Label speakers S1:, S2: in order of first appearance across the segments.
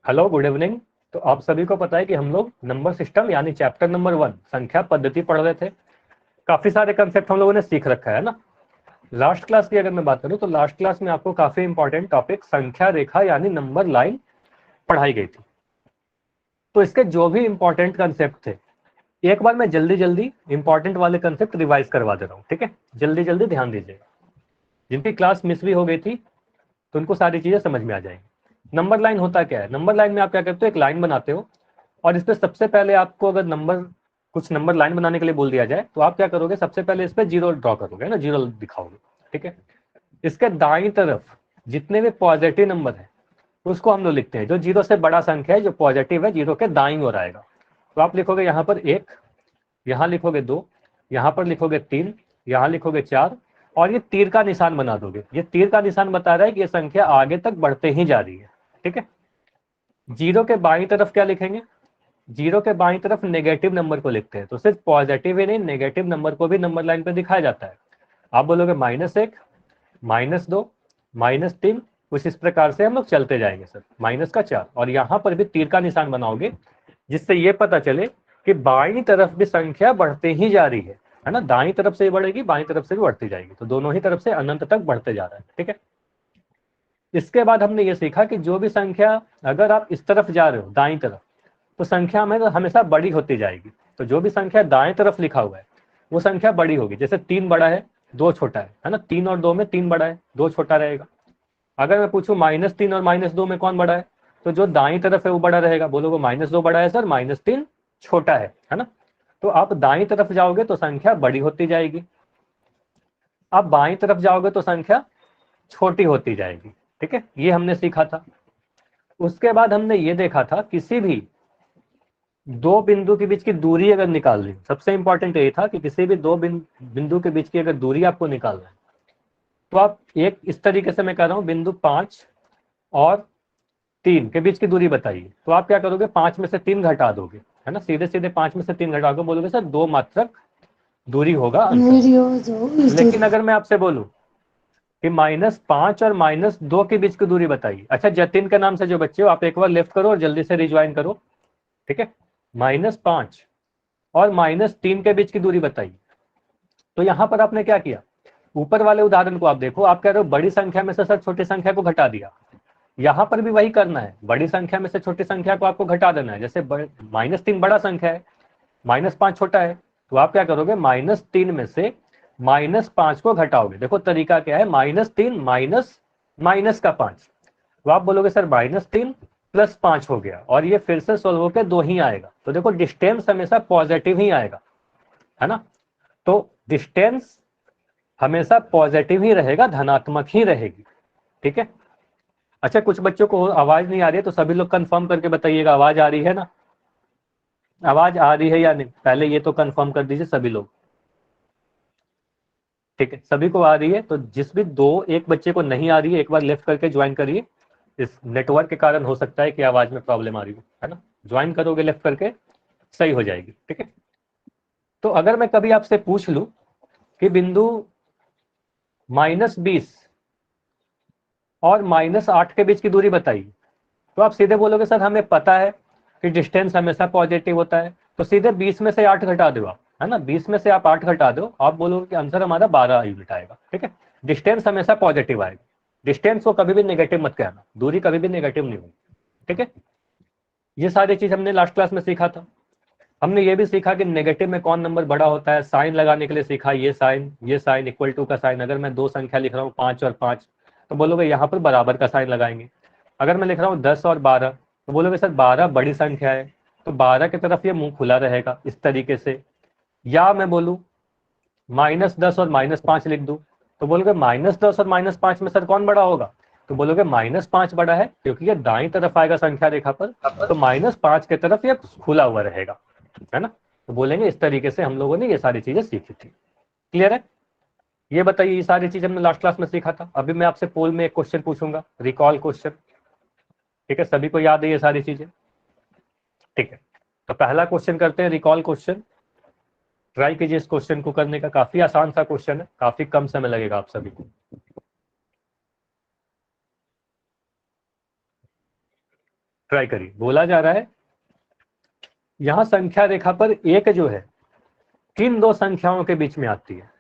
S1: Hello, good evening. तो आप सभी को पता है कि हम लोग नंबर सिस्टम यानी चैप्टर नंबर 1 संख्या पद्धति पढ़ रहे थे। काफी सारे कंसेप्ट हम लोगों ने सीख रखा है ना। लास्ट क्लास की अगर मैं बात करूं तो लास्ट क्लास में आपको काफी इंपॉर्टेंट टॉपिक संख्या रेखा यानी नंबर लाइन पढ़ाई गई थी। तो इसके जो भी इंपॉर्टेंट कंसेप्ट थे, एक बार मैं जल्दी जल्दी इंपॉर्टेंट वाले कंसेप्ट रिवाइज करवा दे रहा हूँ, ठीक है। जल्दी जल्दी ध्यान दीजिएगा। जिनकी क्लास मिस भी हो गई थी तो उनको सारी चीजें समझ में आ जाएंगी। नंबर लाइन होता क्या है? नंबर लाइन में आप क्या करते हो, एक लाइन बनाते हो और इस पर सबसे पहले आपको अगर कुछ नंबर लाइन बनाने के लिए बोल दिया जाए तो आप क्या करोगे, सबसे पहले इस पर जीरो ड्रॉ करोगे ना, जीरो दिखाओगे, ठीक है। इसके दाईं तरफ जितने भी पॉजिटिव नंबर है उसको हम लोग लिखते हैं। जो जीरो से बड़ा संख्या है जो पॉजिटिव है, जीरो के दाईं ओर आएगा। तो आप लिखोगे यहाँ पर 1, यहाँ लिखोगे 2, यहाँ पर लिखोगे 3, यहाँ लिखोगे 4 और ये तीर का निशान बना दोगे। ये तीर का निशान बता रहा है कि ये संख्या आगे तक बढ़ते ही जा रही है, ठीक है। जीरो के बाईं तरफ क्या लिखेंगे? जीरो के बाईं तरफ नेगेटिव नंबर को लिखते हैं। तो सिर्फ पॉजिटिव ही नहीं, नेगेटिव नंबर को भी नंबर लाइन पे दिखाया जाता है। आप बोलोगे -1, -2, -3, कुछ इस प्रकार से हम लोग चलते जाएंगे सर, -4 और यहाँ पर भी तीर का निशान बनाओगे जिससे ये पता चले कि बाईं तरफ भी संख्या बढ़ते ही जा रही है ना। दाईं तरफ से बढ़ेगी, बाईं तरफ से भी बढ़ती जाएगी, तो दोनों ही तरफ से अनंत तक बढ़ते जा रहा है, ठीक है। इसके बाद हमने ये सीखा कि जो भी संख्या अगर आप इस तरफ जा रहे हो दाईं तरफ तो संख्या में हमेशा बड़ी होती जाएगी। तो जो भी संख्या दाएं तरफ लिखा हुआ है वो संख्या बड़ी होगी। जैसे 3 बड़ा है, 2 छोटा है ना। 3 और 2 में 3 बड़ा है, 2 छोटा रहेगा। अगर मैं पूछूं -3 और -2 में कौन बड़ा है, तो जो दाईं तरफ है वो बड़ा रहेगा। बोलोगे -2 बड़ा है सर, -3 छोटा है ना। तो आप दाईं तरफ जाओगे तो संख्या बड़ी होती जाएगी, आप बाईं तरफ जाओगे तो संख्या छोटी होती जाएगी, ठीक है। ये हमने सीखा था। उसके बाद हमने ये देखा था किसी भी दो बिंदु के बीच की दूरी अगर निकालनी, सबसे इंपॉर्टेंट ये था कि किसी भी दो बिंदु के बीच की अगर दूरी आपको निकालना है तो आप एक इस तरीके से, मैं कह रहा हूं बिंदु 5 और 3 के बीच की दूरी बताइए। तो आप क्या करोगे, 5 में से 3 घटा दोगे, है ना। सीधे सीधे 5 में से 3 घटा के बोलोगे सर 2 मात्रक दूरी होगा अंतर। लेकिन अगर मैं आपसे बोलूं कि -5 और -2 के बीच की दूरी बताइए। अच्छा, जतिन के नाम से जो बच्चे हो आप एक बार लेफ्ट करो और जल्दी से रिज्वाइन करो, ठीक है। -5 और -3 के बीच की दूरी बताइए। तो यहां पर आपने क्या किया, ऊपर वाले उदाहरण को आप देखो, आप कह रहे हो बड़ी संख्या में से सर छोटी संख्या को घटा दिया। यहां पर भी वही करना है, बड़ी संख्या में से छोटी संख्या को आपको घटा देना है। जैसे -3 बड़ा संख्या है, -5 छोटा है, तो आप क्या करोगे, -3 में से -5 को घटाओगे। देखो तरीका क्या है, -3 माइनस माइनस का 5। तो आप बोलोगे सर -3 + 5 हो गया और ये फिर से सोल्व होकर 2 ही आएगा। तो देखो डिस्टेंस हमेशा पॉजिटिव ही आएगा, है ना। तो डिस्टेंस हमेशा पॉजिटिव ही रहेगा, धनात्मक ही रहेगी, ठीक है। अच्छा, कुछ बच्चों को आवाज नहीं आ रही है तो सभी लोग कंफर्म करके बताइएगा आवाज आ रही है ना। आवाज आ रही है या नहीं, पहले ये तो कंफर्म कर दीजिए सभी लोग। ठीक है, सभी को आ रही है तो जिस भी एक बच्चे को नहीं आ रही है एक बार लेफ्ट करके ज्वाइन करिए। इस नेटवर्क के कारण हो सकता है कि आवाज में प्रॉब्लम आ रही हो, है ना। ज्वाइन करोगे लेफ्ट करके सही हो जाएगी, ठीक है। तो अगर मैं कभी आपसे पूछ लूं कि बिंदु -20 और -8 के बीच की दूरी बताइए, तो आप सीधे बोलोगे सर हमें पता है कि डिस्टेंस हमेशा पॉजिटिव होता है, तो सीधे 20 में से 8 घटा दो आप, है ना। 20 में से आप 8 घटा दो, आप बोलोगे कि आंसर हमारा 12 यूनिट आएगा, ठीक है। डिस्टेंस हमेशा पॉजिटिव आएगा, डिस्टेंस को कभी भी नेगेटिव मत कहना, दूरी कभी भी नेगेटिव नहीं होगी, ठीक है। ये सारी चीज हमने लास्ट क्लास में सीखा था। हमने ये भी सीखा कि नेगेटिव में कौन नंबर बड़ा होता है, साइन लगाने के लिए सीखा, ये साइन इक्वल टू का साइन। अगर मैं दो संख्या लिख रहा हूँ 5 और 5 तो बोलोगे यहाँ पर बराबर का साइन लगाएंगे। अगर मैं लिख रहा हूँ 10 और 12 तो बोलोगे सर 12 बड़ी संख्या है तो 12 की तरफ ये मुंह खुला रहेगा, इस तरीके से। या मैं बोलूँ -10 और -5 लिख दूं तो बोलोगे -10 और -5 में सर कौन बड़ा होगा, तो बोलोगे -5 बड़ा है क्योंकि ये दाईं तरफ आएगा संख्या रेखा पर, तो -5 की तरफ ये खुला हुआ रहेगा, है ना। तो बोलेंगे इस तरीके से हम लोगों ने ये सारी चीजें सीखी थी। क्लियर है? ये बताइए, ये सारी चीज हमने लास्ट क्लास में सीखा था। अभी मैं आपसे पोल में एक क्वेश्चन पूछूंगा, रिकॉल क्वेश्चन, ठीक है। सभी को याद है ये सारी चीजें, ठीक है। तो पहला क्वेश्चन करते हैं, रिकॉल क्वेश्चन। ट्राई कीजिए इस क्वेश्चन को करने का, काफी आसान सा क्वेश्चन है, काफी कम समय लगेगा आप सभी को। ट्राई करिए। बोला जा रहा है यहां संख्या रेखा पर एक जो है किन दो संख्याओं के बीच में आती है?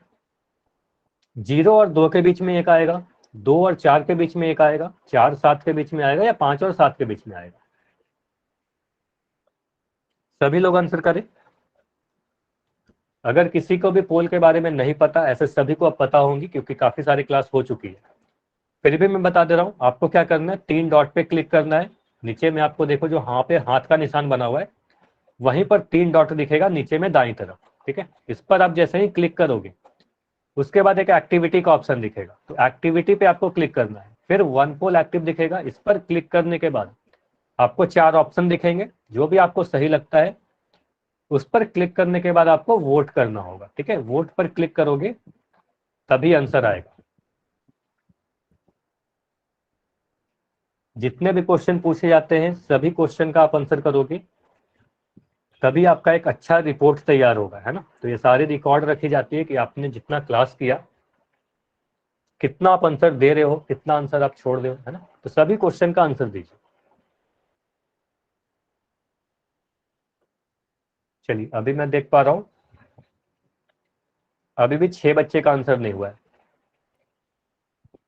S1: 0 और 2 के बीच में एक आएगा, 2 और 4 के बीच में एक आएगा, 4 7 के बीच में आएगा, या 5 और 7 के बीच में आएगा? सभी लोग आंसर करें। अगर किसी को भी पोल के बारे में नहीं पता, ऐसे सभी को अब पता होंगी क्योंकि काफी सारी क्लास हो चुकी है, फिर भी मैं बता दे रहा हूं। आपको क्या करना है, 3 डॉट पे क्लिक करना है। नीचे में आपको देखो जो हाँ पे हाथ का निशान बना हुआ है, वहीं पर 3 डॉट दिखेगा नीचे में दाईं तरफ, ठीक है। इस पर आप जैसे ही क्लिक करोगे उसके बाद एक एक्टिविटी का ऑप्शन दिखेगा, तो एक्टिविटी पे आपको क्लिक करना है। फिर वन पोल एक्टिव दिखेगा, इस पर क्लिक करने के बाद आपको 4 ऑप्शन दिखेंगे, जो भी आपको सही लगता है उस पर क्लिक करने के बाद आपको वोट करना होगा, ठीक है। वोट पर क्लिक करोगे तभी आंसर आएगा। जितने भी क्वेश्चन पूछे जाते हैं सभी क्वेश्चन का आप आंसर करोगे तभी आपका एक अच्छा रिपोर्ट तैयार होगा, है ना। तो ये सारी रिकॉर्ड रखी जाती है कि आपने जितना क्लास किया, कितना आप आंसर दे रहे हो, कितना आंसर आप छोड़ रहे हो, है ना। तो सभी क्वेश्चन का आंसर दीजिए। चलिए अभी मैं देख पा रहा हूं अभी भी 6 बच्चे का आंसर नहीं हुआ है।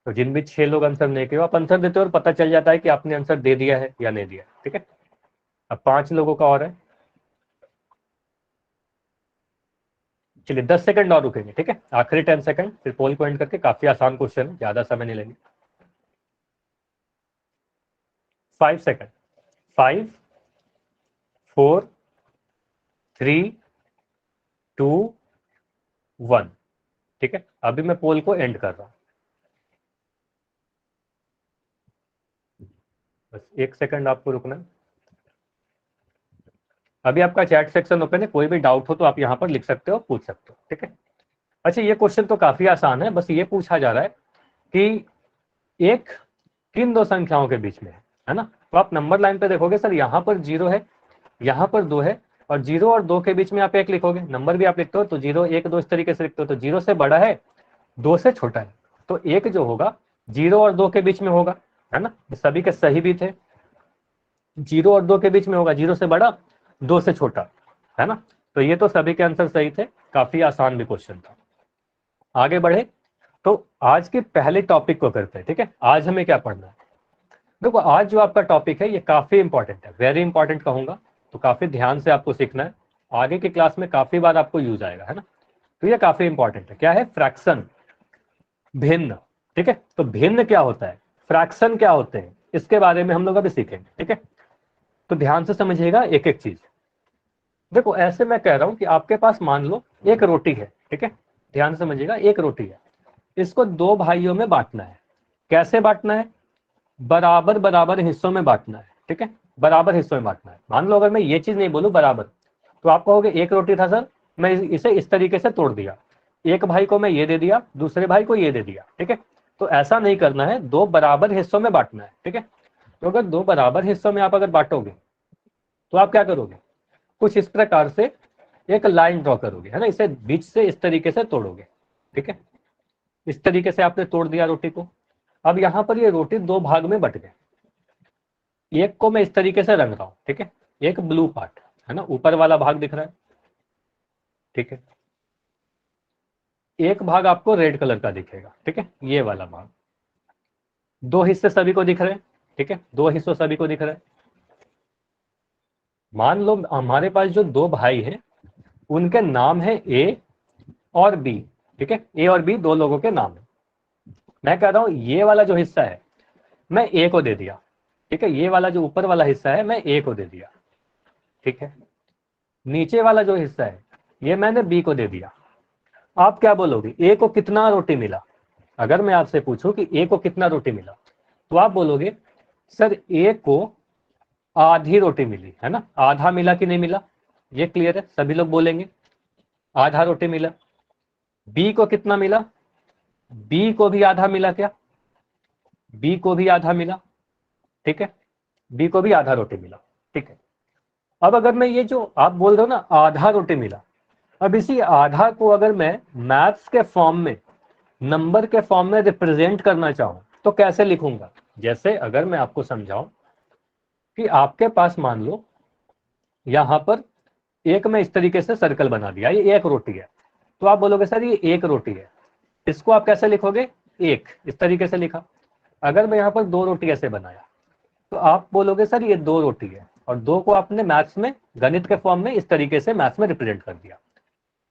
S1: तो जिन भी 6 लोग आंसर नहीं किए, आप आंसर देते हो और पता चल जाता है कि आपने आंसर दे दिया है या नहीं दिया, ठीक है। अब 5 लोगों का और है। चलिए 10 सेकंड और रुकेंगे, ठीक है। आखिरी 10 सेकंड, फिर पोल को एंड करके। काफी आसान क्वेश्चन है, ज्यादा समय नहीं लेंगे। 5 सेकंड। 5 4 3 2 1, ठीक है। अभी मैं पोल को एंड कर रहा हूं। बस 1 सेकंड आपको रुकना है। अभी आपका चैट सेक्शन ओपन है, कोई भी डाउट हो तो आप यहाँ पर लिख सकते हो, पूछ सकते हो, ठीक है। अच्छा ये क्वेश्चन तो काफी आसान है, बस ये पूछा जा रहा है कि एक किन दो संख्याओं के बीच में है ना। तो आप नंबर लाइन पे देखोगे सर, यहाँ पर 0 है, यहाँ पर 2 है, और 0 और 2 के बीच में आप 1 लिखोगे। नंबर भी आप लिखते हो तो 0 1 2 इस तरीके से लिखते हो, तो 0 से बड़ा है, 2 से छोटा है, तो 1 जो होगा 0 और 2 के बीच में होगा, है ना। सभी के सही भी थे, 0 और 2 के बीच में होगा, 0 से बड़ा 2 से छोटा, है ना। तो ये तो सभी के आंसर सही थे, काफी आसान भी क्वेश्चन था। आगे बढ़े तो आज के पहले टॉपिक को करते हैं, ठीक है। आज हमें क्या पढ़ना है? देखो आज जो आपका टॉपिक है ये काफी इंपॉर्टेंट है, वेरी इंपॉर्टेंट कहूंगा, तो काफी ध्यान से आपको सीखना है। आगे की क्लास में काफी बार आपको यूज आएगा, है ना। तो ये काफी इंपॉर्टेंट है। क्या है? फ्रैक्शन, भिन्न, ठीक है। तो भिन्न क्या होता है, फ्रैक्शन क्या होते हैं, इसके बारे में हम लोग अभी सीखेंगे, ठीक है। तो ध्यान से समझिएगा एक एक चीज। देखो ऐसे मैं कह रहा हूं कि आपके पास मान लो एक रोटी है, ठीक है। ध्यान से समझिएगा, एक रोटी है, इसको 2 भाइयों में बांटना है। कैसे बांटना है? बराबर बराबर हिस्सों में बांटना है, ठीक है। बराबर हिस्सों में बांटना है। मान लो अगर मैं ये चीज नहीं बोलूं बराबर, तो आप कहोगे एक रोटी था सर, मैं इसे इस तरीके से तोड़ दिया, एक भाई को मैं ये दे दिया, दूसरे भाई को ये दे दिया, ठीक है। तो ऐसा नहीं करना है, 2 बराबर हिस्सों में बांटना है, ठीक है। तो अगर 2 बराबर हिस्सों में आप अगर बांटोगे तो आप क्या करोगे, कुछ इस प्रकार से एक लाइन ड्रॉ करोगे, है ना। इसे बीच से इस तरीके से तोड़ोगे, ठीक है। इस तरीके से आपने तोड़ दिया रोटी को। अब यहां पर ये रोटी 2 भाग में बट गए। एक को मैं इस तरीके से रंग रहा हूं, ठीक है। एक ब्लू पार्ट, है ना, ऊपर वाला भाग दिख रहा है, ठीक है। एक भाग आपको रेड कलर का दिखेगा, ठीक है, ये वाला भाग। 2 हिस्से सभी को दिख रहे हैं, ठीक है, 2 हिस्सों सभी को दिख रहे हैं। मान लो हमारे पास जो 2 भाई हैं उनके नाम है ए और बी, ठीक है। ए और बी 2 लोगों के नाम है। मैं कह रहा हूं ये वाला जो हिस्सा है मैं ए को दे दिया, ठीक है। ये वाला जो ऊपर वाला हिस्सा है मैं ए को दे दिया, ठीक है। नीचे वाला जो हिस्सा है ये मैंने बी को दे दिया। आप क्या बोलोगे, ए को कितना रोटी मिला? अगर मैं आपसे पूछूं कि ए को कितना रोटी मिला, तो आप बोलोगे सर ए को आधी रोटी मिली, है ना। आधा मिला कि नहीं मिला, ये क्लियर है, सभी लोग बोलेंगे आधा रोटी मिला। बी को कितना मिला? बी को भी आधा मिला क्या? बी को भी आधा मिला, ठीक है। बी को भी आधा रोटी मिला, ठीक है। अब अगर मैं ये जो आप बोल रहे हो ना आधा रोटी मिला, अब इसी आधा को अगर मैं मैथ्स के फॉर्म में, नंबर के फॉर्म में रिप्रेजेंट करना चाहूं तो कैसे लिखूंगा? जैसे अगर मैं आपको समझाऊं कि आपके पास मान लो यहां पर एक मैं इस तरीके से सर्कल बना दिया, ये एक रोटी है, तो आप बोलोगे सर ये एक रोटी है, इसको आप कैसे लिखोगे, एक, इस तरीके से लिखा। अगर मैं यहाँ पर दो रोटी ऐसे बनाया तो आप बोलोगे सर ये दो रोटी है, और दो को आपने मैथ्स में गणित के फॉर्म में इस तरीके से मैथ्स में रिप्रेजेंट कर दिया।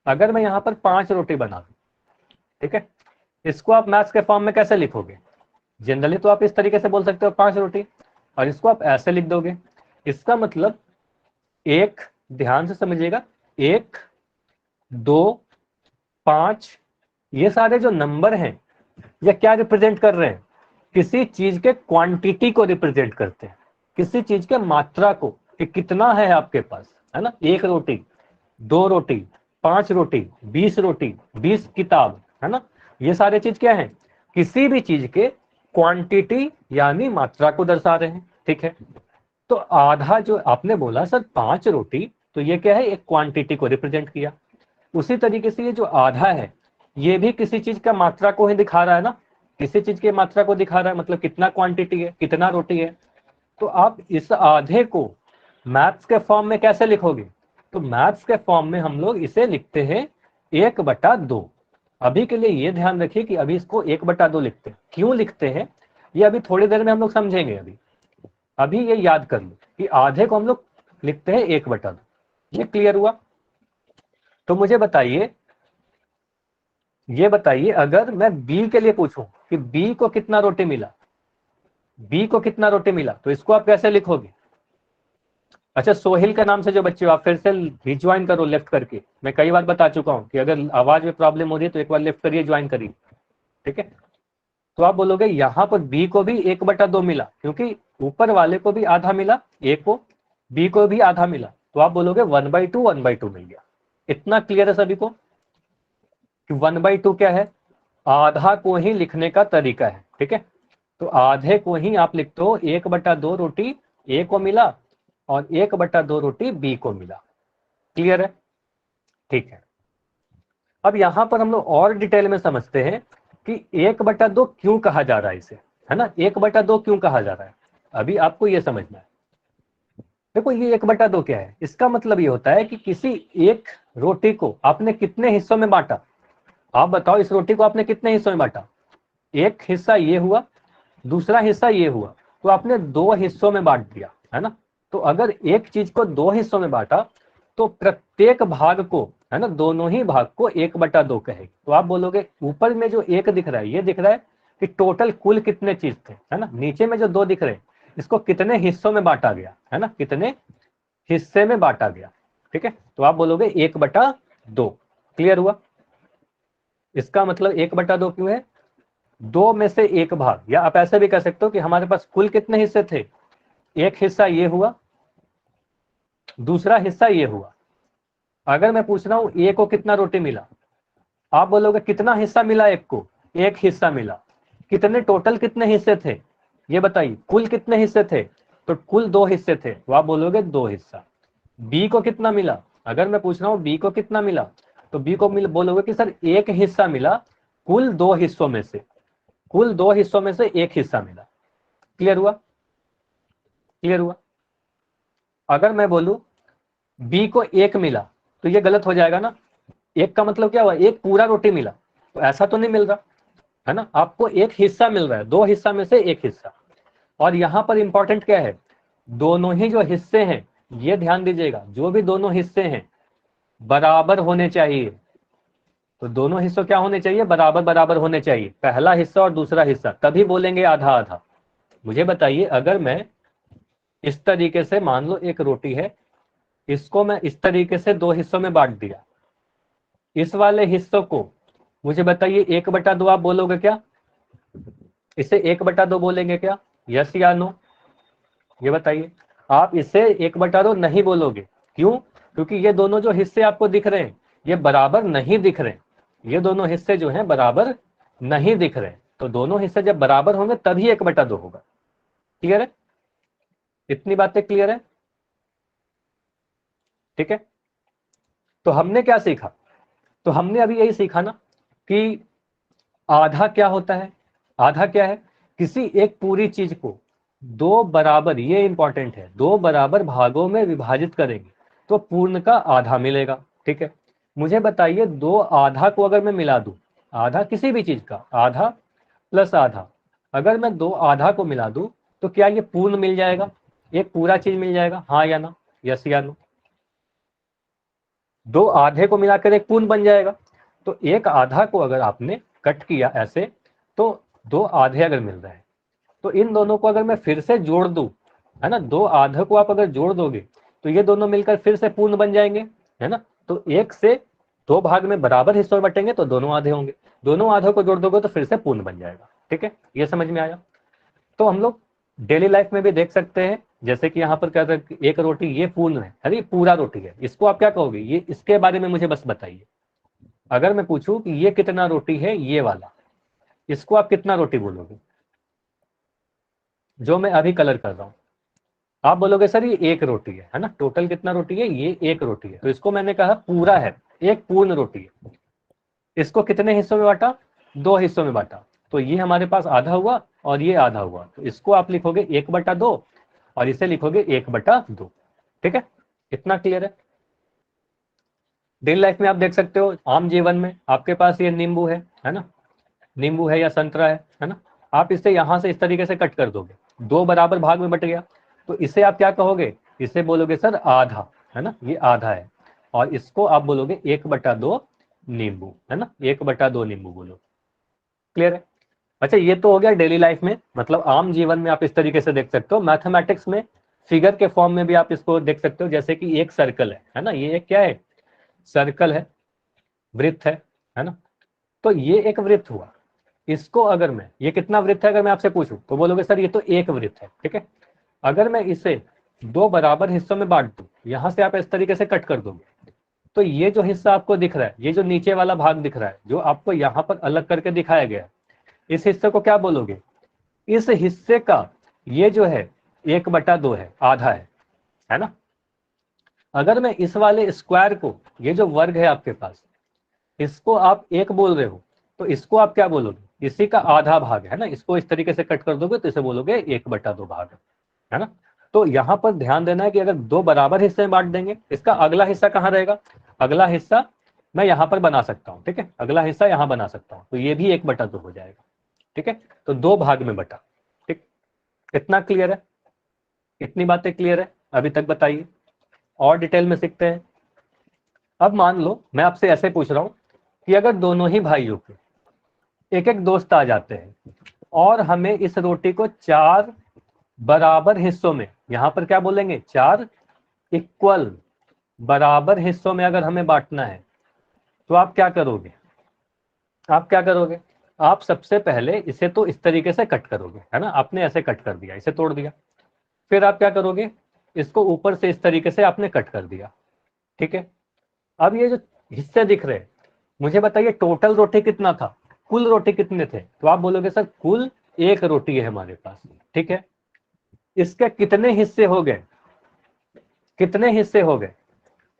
S1: अगर मैं यहाँ पर 5 रोटी बना दूं, ठीक है, इसको आप मैथ्स के फॉर्म में कैसे लिखोगे, जनरली तो आप इस तरीके से बोल सकते हो 5 रोटी, और इसको आप ऐसे लिख दोगे। इसका मतलब एक, ध्यान से समझिएगा, 1 2 5, ये सारे जो नंबर हैं ये क्या रिप्रेजेंट कर रहे हैं, किसी चीज के क्वांटिटी को रिप्रेजेंट करते हैं, किसी चीज के मात्रा को, कि कितना है आपके पास, है ना, 1 रोटी, 2 रोटी, 5 रोटी, 20 रोटी, 20 किताब, है ना, ये सारे चीज क्या है, किसी भी चीज के क्वांटिटी यानी मात्रा को दर्शा रहे हैं। ठीक है, तो आधा जो आपने बोला सर 5 रोटी, तो ये क्या है, एक क्वांटिटी को रिप्रेजेंट किया। उसी तरीके से ये जो आधा है ये भी किसी चीज का मात्रा को ही दिखा रहा है ना, किसी चीज की मात्रा को दिखा रहा है, मतलब कितना क्वांटिटी है, कितना रोटी है। तो आप इस आधे को मैथ्स के फॉर्म में कैसे लिखोगे, तो मैथ्स के फॉर्म में हम लोग इसे लिखते हैं 1/2। अभी के लिए ये ध्यान रखिए कि अभी इसको 1/2 लिखते हैं, क्यों लिखते हैं ये अभी थोड़ी देर में हम लोग समझेंगे। अभी ये याद कर लो कि आधे को हम लोग लिखते हैं 1/2। ये क्लियर हुआ। तो मुझे बताइए, ये बताइए अगर मैं बी के लिए पूछूं कि बी को कितना रोटी मिला, बी को कितना रोटी मिला, तो इसको आप कैसे लिखोगे। अच्छा, सोहिल के नाम से जो बच्चे हो आप फिर से रिज्वाइन करो लेफ्ट करके। मैं कई बार बता चुका हूं कि अगर आवाज में प्रॉब्लम हो रही है तो एक बार लेफ्ट करिए, ज्वाइन करिए। ठीक है, तो आप बोलोगे यहां पर बी को भी 1/2 मिला, क्योंकि ऊपर वाले को भी आधा मिला, ए को, बी को भी आधा मिला, तो आप बोलोगे 1/2 1/2 मिल गया। इतना क्लियर है सभी को कि 1/2 क्या है, आधा को ही लिखने का तरीका है। ठीक है, तो आधे को ही आप लिखते हो 1/2 रोटी ए को मिला और 1/2 रोटी बी को मिला। क्लियर है। ठीक है, अब यहां पर हम लोग और डिटेल में समझते हैं कि 1/2 क्यों कहा जा रहा है इसे, है ना, 1/2 क्यों कहा जा रहा है, अभी आपको यह समझना है। देखो ये 1/2 क्या है, इसका मतलब ये होता है कि किसी एक रोटी को आपने कितने हिस्सों में बांटा। आप बताओ इस रोटी को आपने कितने हिस्सों में बांटा, एक हिस्सा ये हुआ, दूसरा हिस्सा ये हुआ, तो आपने 2 हिस्सों में बांट दिया, है ना। तो अगर एक चीज को 2 हिस्सों में बांटा तो प्रत्येक भाग को, है ना, दोनों ही भाग को 1/2 कहेगी। तो आप बोलोगे ऊपर में जो एक दिख रहा है ये दिख रहा है कि टोटल कुल कितने चीज थे, है ना, नीचे में जो 2 दिख रहे हैं इसको कितने हिस्सों में बांटा गया, है ना, कितने हिस्से में बांटा गया। ठीक है, तो आप बोलोगे 1/2। क्लियर हुआ। इसका मतलब 1/2 क्यों है, 2 में से एक भाग, या आप ऐसे भी कह सकते हो कि हमारे पास कुल कितने हिस्से थे, एक हिस्सा ये हुआ, दूसरा हिस्सा ये हुआ। अगर मैं पूछ रहा हूं ए को कितना रोटी मिला, आप बोलोगे कितना हिस्सा मिला, एक को एक हिस्सा मिला, कितने टोटल कितने हिस्से थे ये बताइए, कुल कितने हिस्से थे, तो कुल 2 हिस्से थे, तो आप बोलोगे 2 हिस्सा। बी को कितना मिला, अगर मैं पूछ रहा हूं बी को कितना मिला, तो बी को बोलोगे कि सर एक हिस्सा मिला कुल 2 हिस्सों में से, कुल 2 हिस्सों में से एक हिस्सा मिला। क्लियर हुआ, क्लियर हुआ। अगर मैं बोलूं बी को एक मिला तो ये गलत हो जाएगा ना, एक का मतलब क्या हुआ, एक पूरा रोटी मिला, तो ऐसा तो नहीं मिल रहा, है ना, आपको एक हिस्सा मिल रहा है, 2 हिस्सा में से एक हिस्सा। और यहां पर इंपॉर्टेंट क्या है, दोनों ही जो हिस्से हैं, ये ध्यान दीजिएगा, जो भी दोनों हिस्से हैं बराबर होने चाहिए। तो दोनों हिस्सों क्या होने चाहिए, बराबर बराबर होने चाहिए, पहला हिस्सा और दूसरा हिस्सा, तभी बोलेंगे आधा आधा। मुझे बताइए अगर मैं इस तरीके से, मान लो एक रोटी है, इसको मैं इस तरीके से 2 हिस्सों में बांट दिया, इस वाले हिस्सों को मुझे बताइए 1/2 आप बोलोगे क्या, इसे 1/2 बोलेंगे क्या, यस या नो, ये बताइए। आप इसे 1/2 नहीं बोलोगे, क्यों, क्योंकि ये दोनों जो हिस्से आपको दिख रहे हैं ये बराबर नहीं दिख रहे, ये दोनों हिस्से जो हैं बराबर नहीं दिख रहे, तो दोनों हिस्से जब बराबर होंगे तभी 1/2 होगा। क्लियर है, इतनी बातें क्लियर है। ठीक है, तो हमने क्या सीखा, तो हमने अभी यही सीखा ना कि आधा क्या होता है, आधा क्या है, किसी एक पूरी चीज को दो बराबर, ये इंपॉर्टेंट है, दो बराबर भागों में विभाजित करेंगे तो पूर्ण का आधा मिलेगा। ठीक है, मुझे बताइए दो आधा को अगर मैं मिला दूं, आधा किसी भी चीज का, आधा प्लस आधा, अगर मैं दो आधा को मिला दूं तो क्या ये पूर्ण मिल जाएगा, एक पूरा चीज मिल जाएगा, हाँ या ना, यस या नो? दो आधे को मिलाकर एक पूर्ण बन जाएगा। तो एक आधा को अगर आपने कट किया ऐसे, तो दो आधे अगर मिल रहे हैं, तो इन दोनों को अगर मैं फिर से जोड़ दूं, है ना, दो आधे को आप अगर जोड़ दोगे तो ये दोनों मिलकर फिर से पूर्ण बन जाएंगे, है ना। तो एक से दो भाग में बराबर हिस्सों में बटेंगे तो दोनों आधे होंगे, दोनों आधों को जोड़ दोगे तो फिर से पूर्ण बन जाएगा। ठीक है, ये समझ में आया? तो हम लोग डेली लाइफ में भी देख सकते हैं, जैसे कि यहाँ पर क्या था, एक रोटी ये पूर्ण है, अरे पूरा रोटी है, इसको आप क्या कहोगे, ये इसके बारे में मुझे बस बताइए। अगर मैं पूछूं कि ये कितना रोटी है, ये वाला, इसको आप कितना रोटी बोलोगे, जो मैं अभी कलर कर रहा हूं? आप बोलोगे सर ये एक रोटी है ना, टोटल कितना रोटी है, ये एक रोटी है, तो इसको मैंने कहा पूरा है, एक पूर्ण रोटी है। इसको कितने हिस्सों में बांटा, दो हिस्सों में बांटा, तो ये हमारे पास आधा हुआ और ये आधा हुआ, तो इसको आप लिखोगे 1/2 और इसे लिखोगे 1/2। ठीक है, इतना क्लियर है? डेली लाइफ में आप देख सकते हो, आम जीवन में आपके पास ये नींबू है ना, नींबू है या संतरा है ना, आप इसे यहां से इस तरीके से कट कर दोगे, दो बराबर भाग में बट गया, तो इसे आप क्या कहोगे, इसे बोलोगे सर आधा, है ना, ये आधा है, और इसको आप बोलोगे 1/2 नींबू, है ना, 1/2 नींबू बोलो। क्लियर है? अच्छा, ये तो हो गया डेली लाइफ में, मतलब आम जीवन में आप इस तरीके से देख सकते हो। मैथमेटिक्स में फिगर के फॉर्म में भी आप इसको देख सकते हो, जैसे कि एक सर्कल है ना, ये एक क्या है, सर्कल है, वृत्त है ना, तो ये एक वृत्त हुआ, इसको अगर मैं, ये कितना वृत्त है अगर मैं आपसे पूछूं तो बोलोगे सर ये तो एक वृत्त है। ठीक है, अगर मैं इसे दो बराबर हिस्सों में बांट दूं, यहां से आप इस तरीके से कट कर दोगे, तो ये जो हिस्सा आपको दिख रहा है, ये जो नीचे वाला भाग दिख रहा है, जो आपको यहाँ पर अलग करके दिखाया गया है, इस हिस्से को क्या बोलोगे, इस हिस्से का ये जो है 1/2 है, आधा है ना। अगर मैं इस वाले स्क्वायर को, ये जो वर्ग है आपके पास, इसको आप एक बोल रहे हो, तो इसको आप क्या बोलोगे, इसी का आधा भाग है ना, इसको इस तरीके से कट कर दोगे तो इसे बोलोगे 1/2 भाग, है ना। तो यहां पर ध्यान देना है कि अगर दो बराबर हिस्से में बांट देंगे, इसका अगला हिस्सा कहाँ रहेगा, अगला हिस्सा मैं यहां पर बना सकता हूं। ठीक है, अगला हिस्सा यहां बना सकता हूं, तो ये भी 1/2 हो जाएगा। ठीक है, तो दो भाग में बटा। ठीक, कितना क्लियर है, इतनी बातें क्लियर है अभी तक? बताइए, और डिटेल में सीखते हैं। अब मान लो मैं आपसे ऐसे पूछ रहा हूं कि अगर दोनों ही भाइयों के एक एक दोस्त आ जाते हैं और हमें इस रोटी को चार बराबर हिस्सों में, यहां पर क्या बोलेंगे, चार इक्वल बराबर हिस्सों में अगर हमें बांटना है, तो आप क्या करोगे, आप क्या करोगे, आप सबसे पहले इसे तो इस तरीके से कट करोगे, है ना, आपने ऐसे कट कर दिया, इसे तोड़ दिया, फिर आप क्या करोगे, इसको ऊपर से इस तरीके से आपने कट कर दिया। ठीक है, अब ये जो हिस्से दिख रहे हैं, मुझे बताइए टोटल रोटी कितना था, कुल रोटी कितने थे, तो आप बोलोगे सर कुल एक रोटी है हमारे पास। ठीक है, इसके कितने हिस्से हो गए, कितने हिस्से हो गए,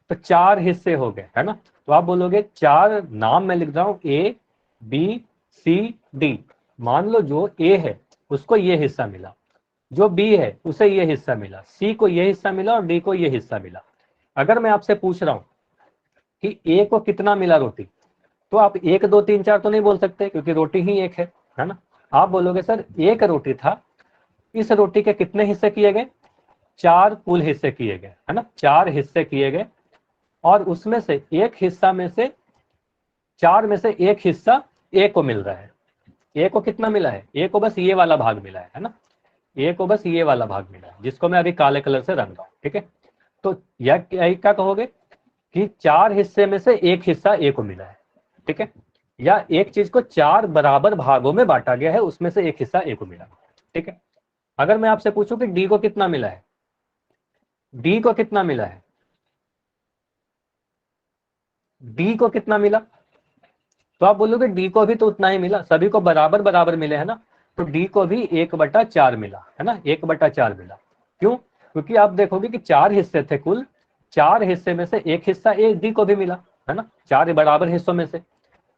S1: तो चार हिस्से हो गए, है ना। तो आप बोलोगे चार, नाम मैं लिख रहा हूं ए बी सी डी, मान लो जो ए है उसको ये हिस्सा मिला, जो बी है उसे ये हिस्सा मिला, सी को ये हिस्सा मिला और डी को ये हिस्सा मिला। अगर मैं आपसे पूछ रहा हूं कि ए को कितना मिला रोटी, तो आप एक दो तीन चार तो नहीं बोल सकते क्योंकि रोटी ही एक है ना। आप बोलोगे सर एक रोटी था, इस रोटी के कितने हिस्से किए गए, चार कुल हिस्से किए गए, है ना, चार हिस्से किए गए, और उसमें से एक हिस्सा में से, चार में से एक हिस्सा ए को मिल रहा है। ए को कितना मिला है, ए को बस ये वाला भाग मिला है ना, ए को बस ये वाला भाग मिला है जिसको मैं अभी काले कलर से रंग रहा हूं। ठीक है, तो यह क्या कहोगे कि चार हिस्से में से एक हिस्सा ए को मिला है। ठीक है, या एक चीज को चार बराबर भागों में बांटा गया है, उसमें से एक हिस्सा ए को मिला। ठीक है, अगर मैं आपसे पूछूं कि डी को कितना मिला है, डी को कितना मिला है, डी को कितना मिला, तो आप बोलोगे डी को भी तो उतना ही मिला, सभी को बराबर बराबर मिले, है ना। तो डी को भी 1/4 मिला, है ना, 1/4 मिला। क्यों, क्योंकि आप देखोगे कि चार हिस्से थे कुल, चार हिस्से में से एक हिस्सा ए डी को भी मिला, है ना, चार बराबर हिस्सों में से।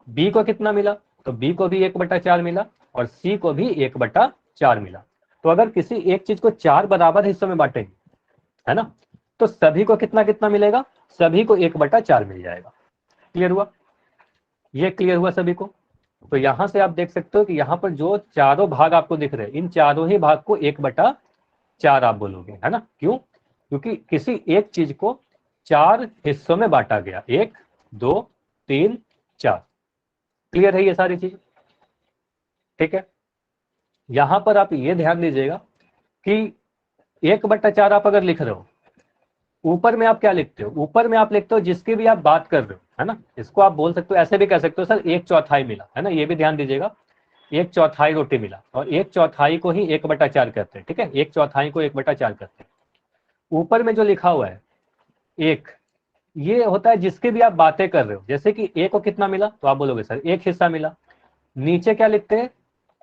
S1: बी को कितना मिला, तो बी को भी 1/4 मिला और सी को भी 1/4 मिला। तो अगर किसी एक चीज को 4 बराबर हिस्सों में बांटेंगे, है ना, तो सभी को कितना कितना मिलेगा, सभी को 1/4 मिल जाएगा। क्लियर हुआ? ये क्लियर हुआ सभी को? तो यहां से आप देख सकते हो कि यहाँ पर जो चारों भाग आपको दिख रहे हैं, इन चारों ही भाग को 1/4 आप बोलोगे, है ना। क्यों? क्योंकि किसी एक चीज को 4 हिस्सों में बांटा गया, 1 2 3 4। क्लियर है ये सारी चीज? ठीक है। यहां पर आप ये ध्यान दीजिएगा कि 1/4 आप अगर लिख रहे हो, ऊपर में आप क्या लिखते हो, ऊपर में आप लिखते हो जिसकी भी आप बात कर रहे हो, है ना। इसको आप बोल सकते हो, ऐसे भी कह सकते हो सर 1/4 मिला, है ना, ये भी ध्यान दीजिएगा। 1/4 रोटी मिला, और 1/4 को ही 1/4 कहते हैं। ठीक है, 1/4 को 1/4 कहते हैं। ऊपर में जो लिखा हुआ है एक, ये होता है जिसकी भी आप बातें कर रहे हो। जैसे कि ए को कितना मिला, तो आप बोलोगे सर 1 हिस्सा मिला। नीचे क्या लिखते हैं,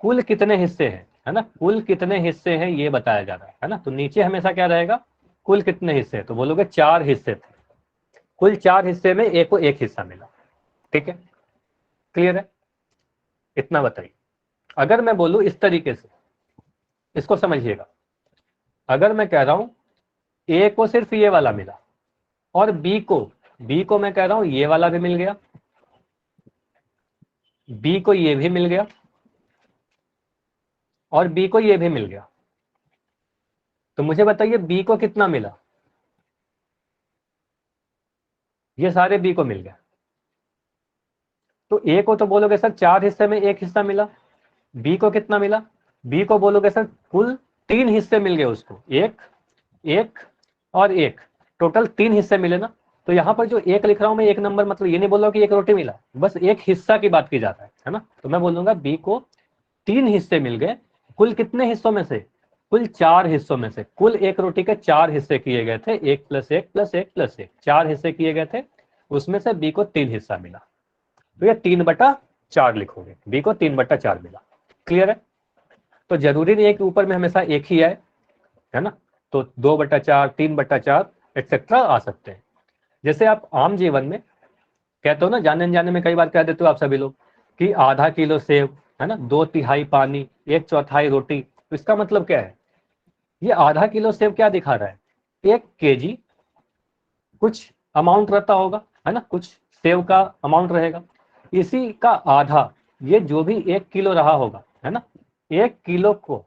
S1: कुल कितने हिस्से हैं, है ना, कुल कितने हिस्से हैं ये बताया जा रहा है ना। तो नीचे हमेशा क्या रहेगा, कुल कितने हिस्से हैं, तो बोलोगे 4 हिस्से थे, कुल 4 हिस्से में ए को 1 हिस्सा मिला। ठीक है, क्लियर है? इतना बताइए। अगर मैं बोलूं इस तरीके से, इसको समझिएगा। अगर मैं कह रहा हूं ए को सिर्फ ये वाला मिला, और बी को मैं कह रहा हूं ये वाला भी मिल गया, बी को ये भी मिल गया, और बी को ये भी मिल गया, तो मुझे बताइए बी को कितना मिला। ये सारे बी को मिल गया। तो ए को तो बोलोगे सर 4 हिस्से में 1 हिस्सा मिला। बी को कितना मिला, बी को बोलोगे सर कुल 3 हिस्से मिल गए उसको, 1 1 और 1, टोटल 3 हिस्से मिले ना। तो यहां पर जो 1 लिख रहा हूं मैं, 1 नंबर, मतलब ये नहीं बोल रहा हूं कि 1 रोटी मिला, बस 1 हिस्सा की बात की जाता है ना। तो मैं बोलूंगा बी को 3 हिस्से मिल गए, कुल कितने हिस्सों में से, कुल 4 हिस्सों में से। कुल 1 रोटी के 4 हिस्से किए गए थे, 1 + 1 + 1 + 1, 4 हिस्से किए गए थे, उसमें से बी को 3 हिस्सा मिला। तो ये 3/4 लिखोगे, बी को 3/4 मिला। क्लियर है? तो जरूरी नहीं है कि ऊपर में हमेशा एक ही आए, है ना। तो 2/4 3/4 एक्सेट्रा आ सकते हैं। जैसे आप आम जीवन में कहते हो ना, जाने अनजाने में कई बार कह देते हो आप सभी लोग कि आधा किलो सेब, है ना, 2/3 पानी, 1/4 रोटी। तो इसका मतलब क्या है, ये आधा किलो सेब क्या दिखा रहा है, 1 kg कुछ अमाउंट रहता होगा, है ना, कुछ सेब का अमाउंट रहेगा, इसी का आधा, ये जो भी 1 किलो रहा होगा, है ना, 1 किलो को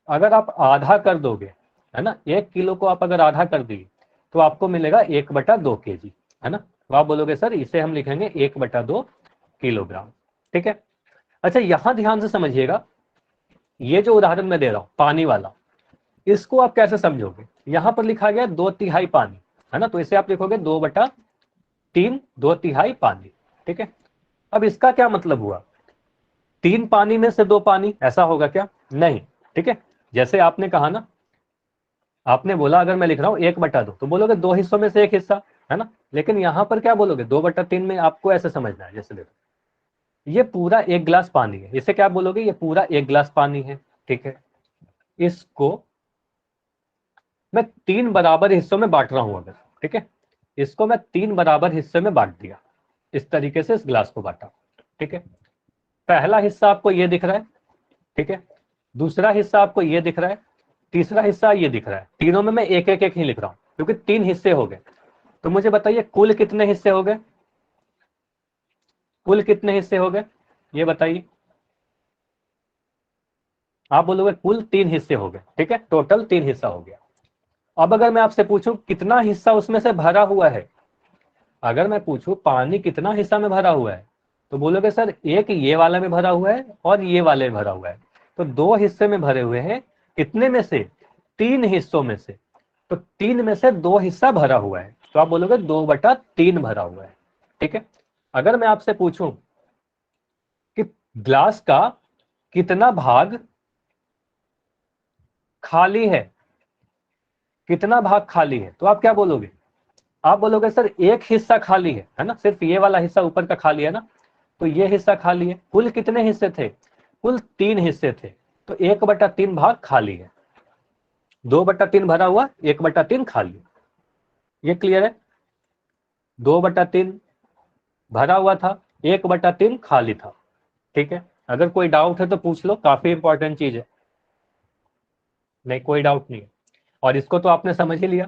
S1: अगर आप आधा कर दोगे, है ना, 1 किलो को आप अगर आधा कर दिए, तो आपको मिलेगा 1/2 kg, है ना। तो आप बोलोगे सर इसे हम लिखेंगे 1/2 किलोग्राम। ठीक है। अच्छा, यहां ध्यान से समझिएगा, ये जो उदाहरण मैं दे रहा हूं पानी वाला, इसको आप कैसे समझोगे। यहां पर लिखा गया 2/3 पानी, है ना, तो इसे आप लिखोगे 2/3, 2/3 पानी। ठीक है। अब इसका क्या मतलब हुआ, 3 पानी में से 2 पानी, ऐसा होगा क्या? नहीं। ठीक है। जैसे आपने कहा ना, आपने बोला अगर मैं लिख रहा हूं 1/2, तो बोलोगे 2 हिस्सों में से 1 हिस्सा, है ना। लेकिन यहां पर क्या बोलोगे, 2/3 में आपको ऐसे समझना है, जैसे देखो ये पूरा 1 गिलास पानी है, इसे क्या बोलोगे, ये पूरा 1 गिलास पानी है। ठीक है। इसको मैं 3 बराबर हिस्सों में बांट रहा हूं अगर, ठीक है, इसको मैं 3 बराबर हिस्से में बांट दिया, इस तरीके से इस गिलास को बांटा। ठीक है। पहला हिस्सा आपको ये दिख रहा है, ठीक है, दूसरा हिस्सा आपको ये दिख रहा है, तीसरा हिस्सा ये दिख रहा है। तीनों में मैं एक एक एक ही लिख रहा हूं क्योंकि 3 हिस्से हो गए। तो मुझे बताइए कुल कितने हिस्से हो गए, कुल कितने हिस्से हो गए, ये बताइए। आप बोलोगे कुल 3 हिस्से हो गए। ठीक है, टोटल 3 हिस्सा हो गया। अब अगर मैं आपसे पूछूं कितना हिस्सा उसमें से भरा हुआ है, अगर मैं पूछूं पानी कितना हिस्सा में भरा हुआ है, तो बोलोगे सर एक ये वाला में भरा हुआ है और ये वाले में भरा हुआ है। तो 2 हिस्से में भरे हुए हैं, कितने में से, 3 हिस्सों में से। तो 3 में से 2 हिस्सा भरा हुआ है, तो आप बोलोगे 2/3 भरा हुआ है। ठीक है। अगर मैं आपसे पूछूं कि ग्लास का कितना भाग खाली है, कितना भाग खाली है, तो आप क्या बोलोगे, आप बोलोगे सर एक हिस्सा खाली है ना, सिर्फ ये वाला हिस्सा ऊपर का खाली है ना, तो ये हिस्सा खाली है। कुल कितने हिस्से थे, कुल 3 हिस्से थे, तो 1/3 भाग खाली है, 2/3 भरा हुआ, 1/3 खाली। ये क्लियर है? 2/3 भरा हुआ था, 1/3 खाली था। ठीक है। अगर कोई डाउट है तो पूछ लो, काफी इंपॉर्टेंट चीज है। नहीं, कोई डाउट नहीं है। और इसको तो आपने समझ ही लिया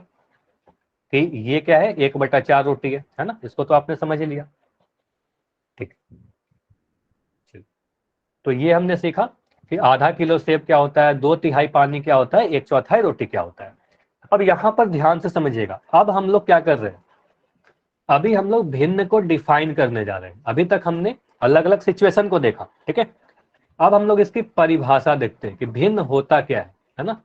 S1: कि ये क्या है, 1/4 रोटी है ना, इसको तो आपने समझ ही लिया। ठीक, तो ये हमने सीखा कि आधा किलो सेब क्या होता है, 2/3 पानी क्या होता है, 1/4 रोटी क्या होता है। अब यहां पर ध्यान से समझिएगा, अब हम लोग क्या कर रहे हैं, अभी हम लोग भिन्न को डिफाइन करने जा रहे हैं। अभी तक हमने अलग अलग सिचुएशन को देखा, ठीक है। अब हम लोग इसकी परिभाषा देखते हैं कि भिन्न होता क्या है ना,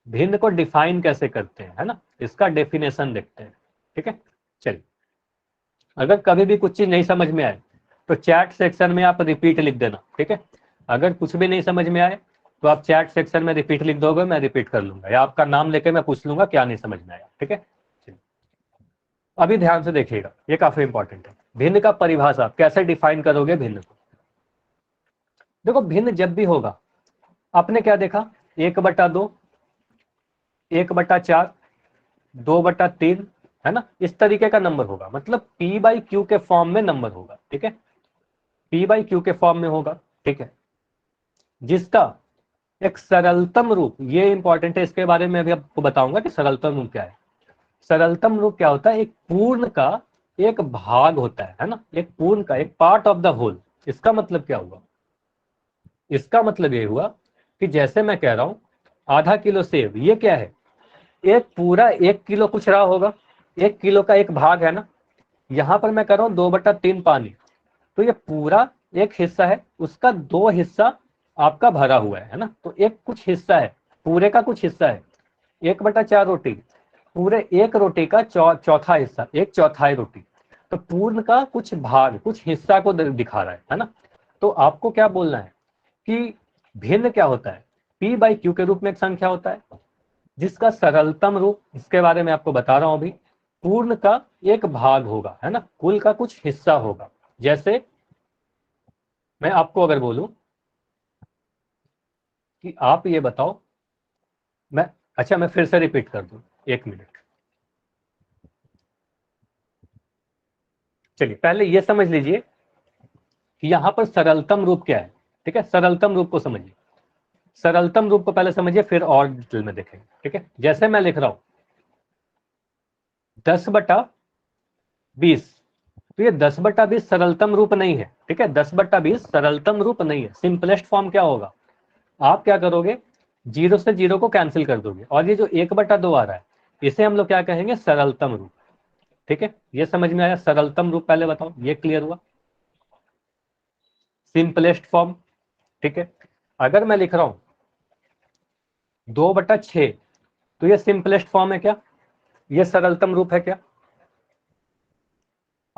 S1: भिन्न को डिफाइन कैसे करते हैं, है ना, इसका डेफिनेशन देखते हैं, ठीक है। चलिए, अगर कभी भी कुछ चीज नहीं समझ में आए तो चैट सेक्शन में आप रिपीट लिख देना, ठीक है। अगर कुछ भी नहीं समझ में आए तो आप चैट सेक्शन में रिपीट लिख दोगे, मैं रिपीट कर लूंगा, या आपका नाम लेके मैं पूछ लूंगा क्या नहीं समझ में आया, ठीक है। अभी ध्यान से देखिएगा, ये काफी इंपॉर्टेंट है। भिन्न का परिभाषा कैसे डिफाइन करोगे भिन्न को। देखो, भिन्न जब भी होगा, आपने क्या देखा, 1/2, 1/4, 2/3, है ना, इस तरीके का नंबर होगा, मतलब P/Q के फॉर्म में नंबर होगा, ठीक है। P/Q के फॉर्म में होगा, ठीक है, जिसका एक सरलतम रूप, ये इंपॉर्टेंट है, इसके बारे में अभी आपको बताऊंगा कि सरलतम रूप क्या है। सरलतम रूप क्या होता है, एक पूर्ण का एक भाग होता है ना, एक पूर्ण का एक पार्ट ऑफ द होल। इसका मतलब क्या हुआ, इसका मतलब ये हुआ कि जैसे मैं कह रहा हूं आधा किलो सेब, ये क्या है, एक पूरा 1 किलो कुछ रहा होगा, 1 किलो का एक भाग है ना। यहां पर मैं कर रहा हूं 2/3 पानी, तो ये पूरा एक हिस्सा है, उसका 2 हिस्सा आपका भरा हुआ है ना, तो एक कुछ हिस्सा है, पूरे का कुछ हिस्सा है। 1/4 रोटी, पूरे एक रोटी का चौथा हिस्सा, 1/4 रोटी, तो पूर्ण का कुछ भाग, कुछ हिस्सा को दिखा रहा है ना। तो आपको क्या बोलना है कि भिन्न क्या होता है, P/Q के रूप में एक संख्या होता है, जिसका सरलतम रूप, इसके बारे में आपको बता रहा हूं अभी, पूर्ण का एक भाग होगा, है ना, कुल का कुछ हिस्सा होगा। जैसे मैं आपको अगर बोलूं कि आप ये बताओ, मैं, अच्छा मैं फिर से रिपीट कर दूं, 1 मिनट। चलिए, पहले ये समझ लीजिए कि यहां पर सरलतम रूप क्या है, ठीक है, सरलतम रूप को समझिए, सरलतम रूप को पहले समझिए, फिर और डिटेल में देखेंगे, ठीक है। जैसे मैं लिख रहा हूं 10/20, तो ये 10/20 सरलतम रूप नहीं है, ठीक है, 10/20 सरलतम रूप नहीं है। सिंपलेस्ट फॉर्म क्या होगा, आप क्या करोगे, 0 से 0 को कैंसिल कर दोगे, और ये जो 1/2 आ रहा है, इसे हम लोग क्या कहेंगे, सरलतम रूप, ठीक है। ये समझ में आया, सरलतम रूप पहले बताओ, ये क्लियर हुआ, सिंपलेस्ट फॉर्म, ठीक है। अगर मैं लिख रहा हूं 2/6, तो ये सिंपलेस्ट फॉर्म है क्या, ये सरलतम रूप है क्या।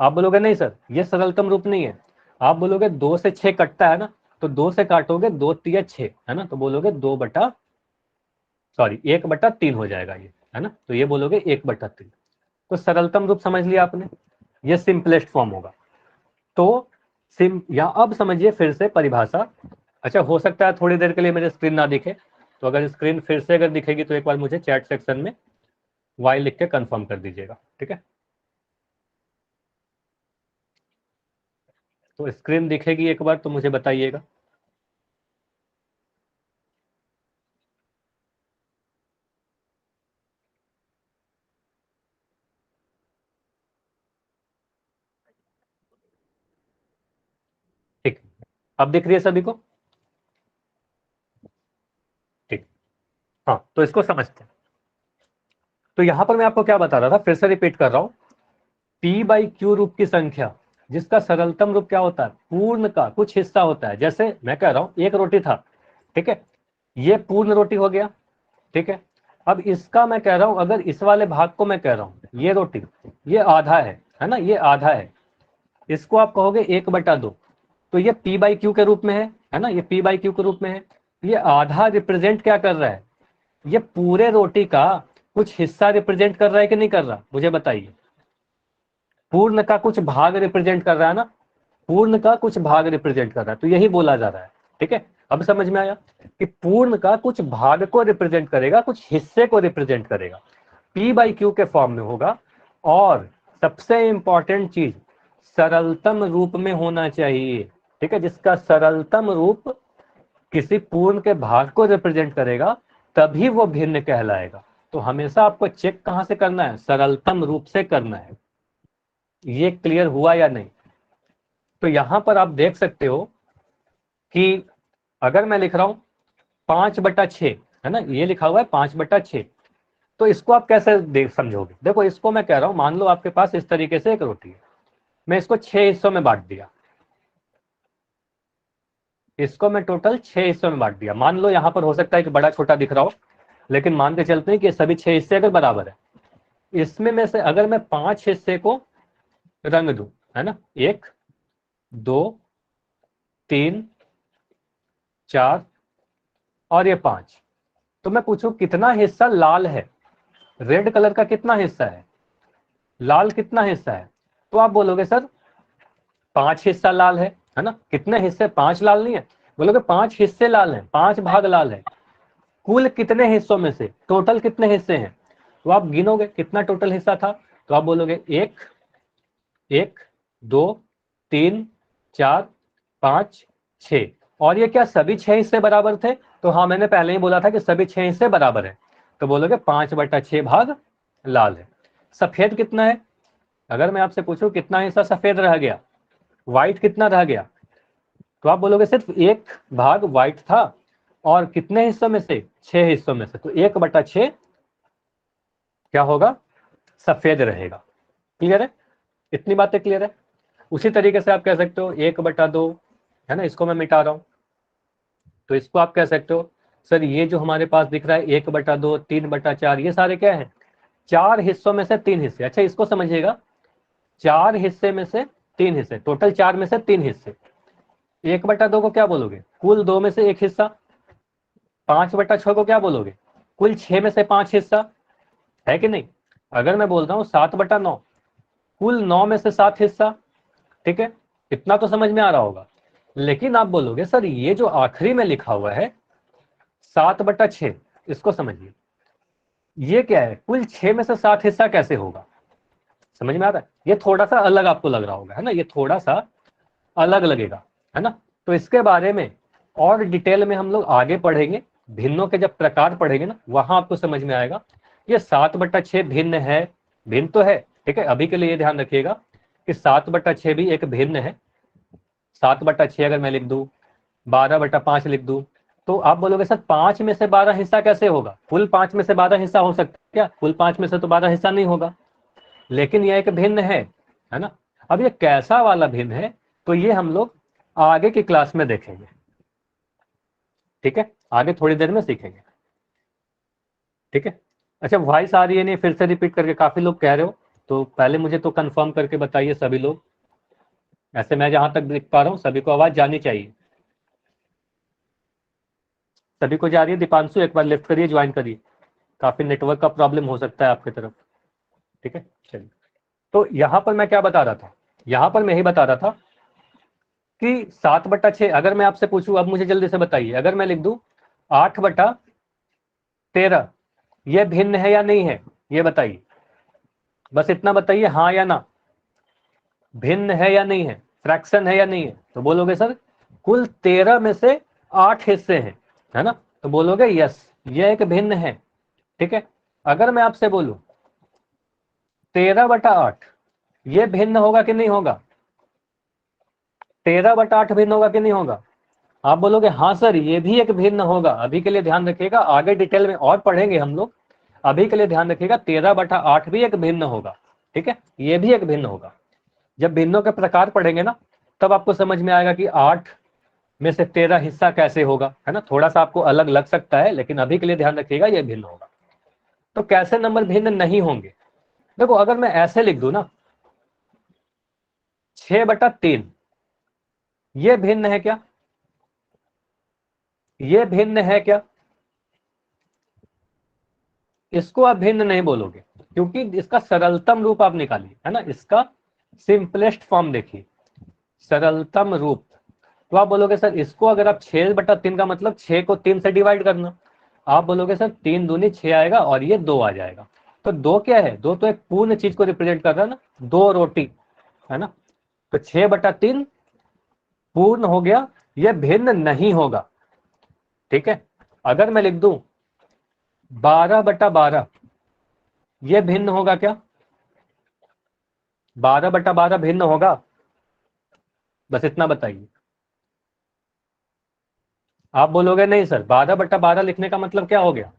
S1: आप बोलोगे नहीं सर, ये सरलतम रूप नहीं है। आप बोलोगे 2 से 6 कटता है ना, तो 2 से काटोगे, 2×3 = 6, है ना, तो बोलोगे 1/3 हो जाएगा ये, है ना, तो ये बोलोगे 1/3। तो सरलतम रूप समझ लिया आपने, ये सिंपलेस्ट फॉर्म होगा। तो या अब समझिए फिर से परिभाषा। अच्छा, हो सकता है थोड़ी देर के लिए मेरी स्क्रीन ना दिखे, तो अगर स्क्रीन फिर से अगर दिखेगी तो एक बार मुझे चैट सेक्शन में वाई लिख के कंफर्म कर दीजिएगा, ठीक है। तो स्क्रीन दिखेगी एक बार तो मुझे बताइएगा। ठीक, अब दिख रही है सभी को, ठीक। हाँ, तो इसको समझते हैं। तो यहां पर मैं आपको क्या बता रहा था, फिर से रिपीट कर रहा हूं, P/Q रूप की संख्या, जिसका सरलतम रूप क्या होता है, पूर्ण का कुछ हिस्सा होता है। जैसे मैं कह रहा हूं एक रोटी था, ठीक है, ये पूर्ण रोटी हो गया, ठीक है। अब इसका मैं कह रहा हूं, अगर इस वाले भाग को मैं कह रहा हूं ये रोटी, ये आधा है ना, ये आधा है, इसको आप कहोगे 1/2, तो ये P/Q के रूप में है ना, ये P/Q के रूप में है। ये आधा रिप्रेजेंट क्या कर रहा है, ये पूरे रोटी का कुछ हिस्सा रिप्रेजेंट कर रहा है कि नहीं कर रहा, मुझे बताइए। पूर्ण का कुछ भाग रिप्रेजेंट कर रहा है ना, पूर्ण का कुछ भाग रिप्रेजेंट कर रहा है, तो यही बोला जा रहा है, ठीक है। अब समझ में आया कि पूर्ण का कुछ भाग को रिप्रेजेंट करेगा, कुछ हिस्से को रिप्रेजेंट करेगा, P/Q के फॉर्म में होगा। और सबसे इंपॉर्टेंट चीज, सरलतम रूप में होना चाहिए, ठीक है, जिसका सरलतम रूप किसी पूर्ण के भाग को रिप्रेजेंट करेगा, तभी वो भिन्न कहलाएगा। तो हमेशा आपको चेक कहां से करना है, सरलतम रूप से करना है। ये क्लियर हुआ या नहीं? तो यहां पर आप देख सकते हो कि अगर मैं लिख रहा हूं 5/6, है ना, ये लिखा हुआ है 5/6, तो इसको आप कैसे देख समझोगे? देखो इसको मैं कह रहा हूं, मान लो आपके पास इस तरीके से एक रोटी है, मैं इसको 6 हिस्सों में बांट दिया, इसको मैं टोटल 6 हिस्सों में बांट दिया। मान लो यहां पर हो सकता है कि बड़ा छोटा दिख रहा हो, लेकिन मान के चलते हैं कि सभी 6 हिस्से अगर बराबर है, इसमें में से अगर मैं 5 हिस्से को रंग दूं, है ना, 1 2 3 4 और ये 5, तो मैं पूछूं कितना हिस्सा लाल है, रेड कलर का कितना हिस्सा है, लाल कितना हिस्सा है? तो आप बोलोगे सर 5 हिस्सा लाल है ना। कितने हिस्से? 5 लाल नहीं है, बोलोगे 5 हिस्से लाल हैं, 5 भाग लाल है। कुल कितने हिस्सों में से टोटल कितने हिस्से हैं? तो आप गिनोगे कितना टोटल हिस्सा था, तो आप बोलोगे 1 1 2 3 4 5 6। और ये क्या सभी 6 हिस्से बराबर थे? तो हाँ, मैंने पहले ही बोला था कि सभी 6 हिस्से बराबर है। तो बोलोगे 5/6 भाग लाल है। सफेद कितना है? अगर मैं आपसे पूछूं कितना हिस्सा सफेद रह गया, व्हाइट कितना रह गया, तो आप बोलोगे सिर्फ 1 भाग व्हाइट था। और कितने हिस्सों में से? 6 हिस्सों में से। तो 1/6 क्या होगा? सफेद रहेगा। क्लियर है? इतनी बातें क्लियर है? उसी तरीके से आप कह सकते हो 1/2, है ना, इसको मैं मिटा रहा हूं, तो इसको आप कह सकते हो सर ये जो हमारे पास दिख रहा है 1/2 3/4, ये सारे क्या है? 4 हिस्सों में से 3 हिस्से। अच्छा इसको समझिएगा, 4 हिस्से में से 3 हिस्से, टोटल 4 में से 3 हिस्से। 1/2 को क्या बोलोगे? कुल 2 में से 1 हिस्सा। 5/6 को क्या बोलोगे? कुल 6 में से 5 हिस्सा, है कि नहीं? अगर मैं बोल रहा हूं 7/9, कुल 9 में से 7 हिस्सा। ठीक है, इतना तो समझ में आ रहा होगा। लेकिन आप बोलोगे सर ये जो आखिरी में लिखा हुआ है 7/6, इसको समझिए, ये क्या है? कुल 6 में से 7 हिस्सा कैसे होगा? समझ में आ रहा है? ये थोड़ा सा अलग आपको लग रहा होगा, है ना, ये थोड़ा सा अलग लगेगा, है ना। तो इसके बारे में और डिटेल में हम लोग आगे पढ़ेंगे, भिन्नों के जब प्रकार पढ़ेंगे ना, वहां आपको समझ में आएगा। ये 7/6 भिन्न है, भिन्न तो है, ठीक है। अभी के लिए ये ध्यान रखिएगा कि 7/6 भी एक भिन्न है। 7/6 अगर मैं लिख दूं, 12/5 लिख दूं, तो आप बोलोगे सर 5 में से 12 हिस्सा कैसे होगा? कुल 5 में से 12 हिस्सा हो सकता है क्या? कुल 5 में से तो 12 हिस्सा नहीं होगा, लेकिन यह एक भिन्न है ना। अब ये कैसा वाला भिन्न है, तो ये हम लोग आगे की क्लास में देखेंगे, ठीक है, आगे थोड़ी देर में सीखेंगे, ठीक है। अच्छा वॉइस आ रही है नहीं, फिर से रिपीट करके, काफी लोग कह रहे हो, तो पहले मुझे तो कंफर्म करके बताइए सभी लोग। ऐसे मैं जहां तक लिख पा रहा हूँ सभी को आवाज जानी चाहिए। सभी को जा रही है? दीपांशु एक बार लिफ्ट करिए, ज्वाइन करिए, काफी नेटवर्क का प्रॉब्लम हो सकता है आपकी तरफ, ठीक है। चलिए, तो यहां पर मैं क्या बता रहा था, यहां पर मैं ही बता रहा था कि 7/6 अगर मैं आपसे पूछूं, अब मुझे जल्दी से बताइए, अगर मैं लिख दूं 8/13, ये भिन्न है या नहीं है? ये बताइए, बस इतना बताइए, हाँ या ना, भिन्न है या नहीं है, फ्रैक्शन है या नहीं है? तो बोलोगे सर कुल 13 में से 8 हिस्से हैं, है ना, तो बोलोगे यस ये एक भिन्न है, ठीक है। अगर मैं आपसे बोलूं 13/8, ये भिन्न होगा कि नहीं होगा? 13/8 भिन्न होगा कि नहीं होगा? आप बोलोगे हाँ सर ये भी एक भिन्न होगा। अभी के लिए ध्यान रखिएगा, आगे डिटेल में और पढ़ेंगे हम लोग, अभी के लिए ध्यान रखिएगा 13/8 भी एक भिन्न होगा, ठीक है, ये भी एक भिन्न होगा। जब भिन्नों के प्रकार पढ़ेंगे ना, तब आपको समझ में आएगा कि 8 में से 13 हिस्सा कैसे होगा, है ना। थोड़ा सा आपको अलग लग सकता है, लेकिन अभी के लिए ध्यान रखिएगा ये भिन्न होगा। तो कैसे नंबर भिन्न नहीं होंगे? देखो अगर मैं ऐसे लिख दूं ना 6/3, ये भिन्न है क्या? ये भिन्न है क्या? इसको आप भिन्न नहीं बोलोगे, क्योंकि इसका सरलतम रूप आप निकालिए, है ना, इसका सिंपलेस्ट फॉर्म देखिए, सरलतम रूप। तो आप बोलोगे सर इसको अगर आप 6/3 का मतलब 6 को 3 से डिवाइड करना, आप बोलोगे सर 3 दूनी 6 आएगा और ये 2 आ जाएगा। तो 2 क्या है? 2 तो एक पूर्ण चीज को रिप्रेजेंट कर रहा है ना, 2 रोटी, है ना। तो 6/3 पूर्ण हो गया, ये भिन्न नहीं होगा, ठीक है। अगर मैं लिख दूं 12/12 ये भिन्न होगा क्या? 12/12 भिन्न होगा? बस इतना बताइए। आप बोलोगे नहीं सर, 12/12 लिखने का मतलब क्या हो गया?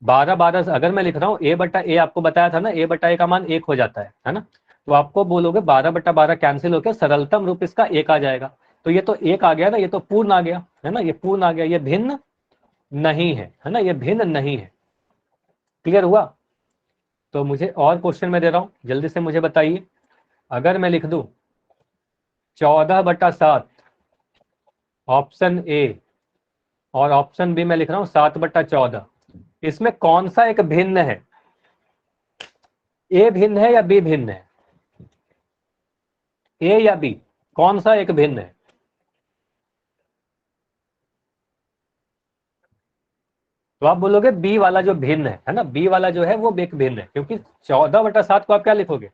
S1: 12/12 अगर मैं लिख रहा हूँ a/a, आपको बताया था ना a/a का मान 1 हो जाता है ना? तो आपको बोलोगे 12/12 कैंसिल होकर सरलतम रूप इसका 1 आ जाएगा। तो ये तो 1 आ गया ना, ये तो पूर्ण आ गया है ना, ये पूर्ण आ गया, ये भिन्न नहीं है ना, ये भिन्न नहीं है। क्लियर हुआ? तो मुझे और क्वेश्चन में दे रहा हूं, जल्दी से मुझे बताइए। अगर मैं लिख दूं 14/7 ऑप्शन ए, और ऑप्शन बी में लिख रहा हूं 7/14, इसमें कौन सा एक भिन्न है? ए भिन्न है या बी भिन्न है? ए या बी, कौन सा एक भिन्न है? तो आप बोलोगे बी वाला जो भिन्न है ना, बी वाला जो है वो एक भिन्न है, क्योंकि 14/7 को आप क्या लिखोगे?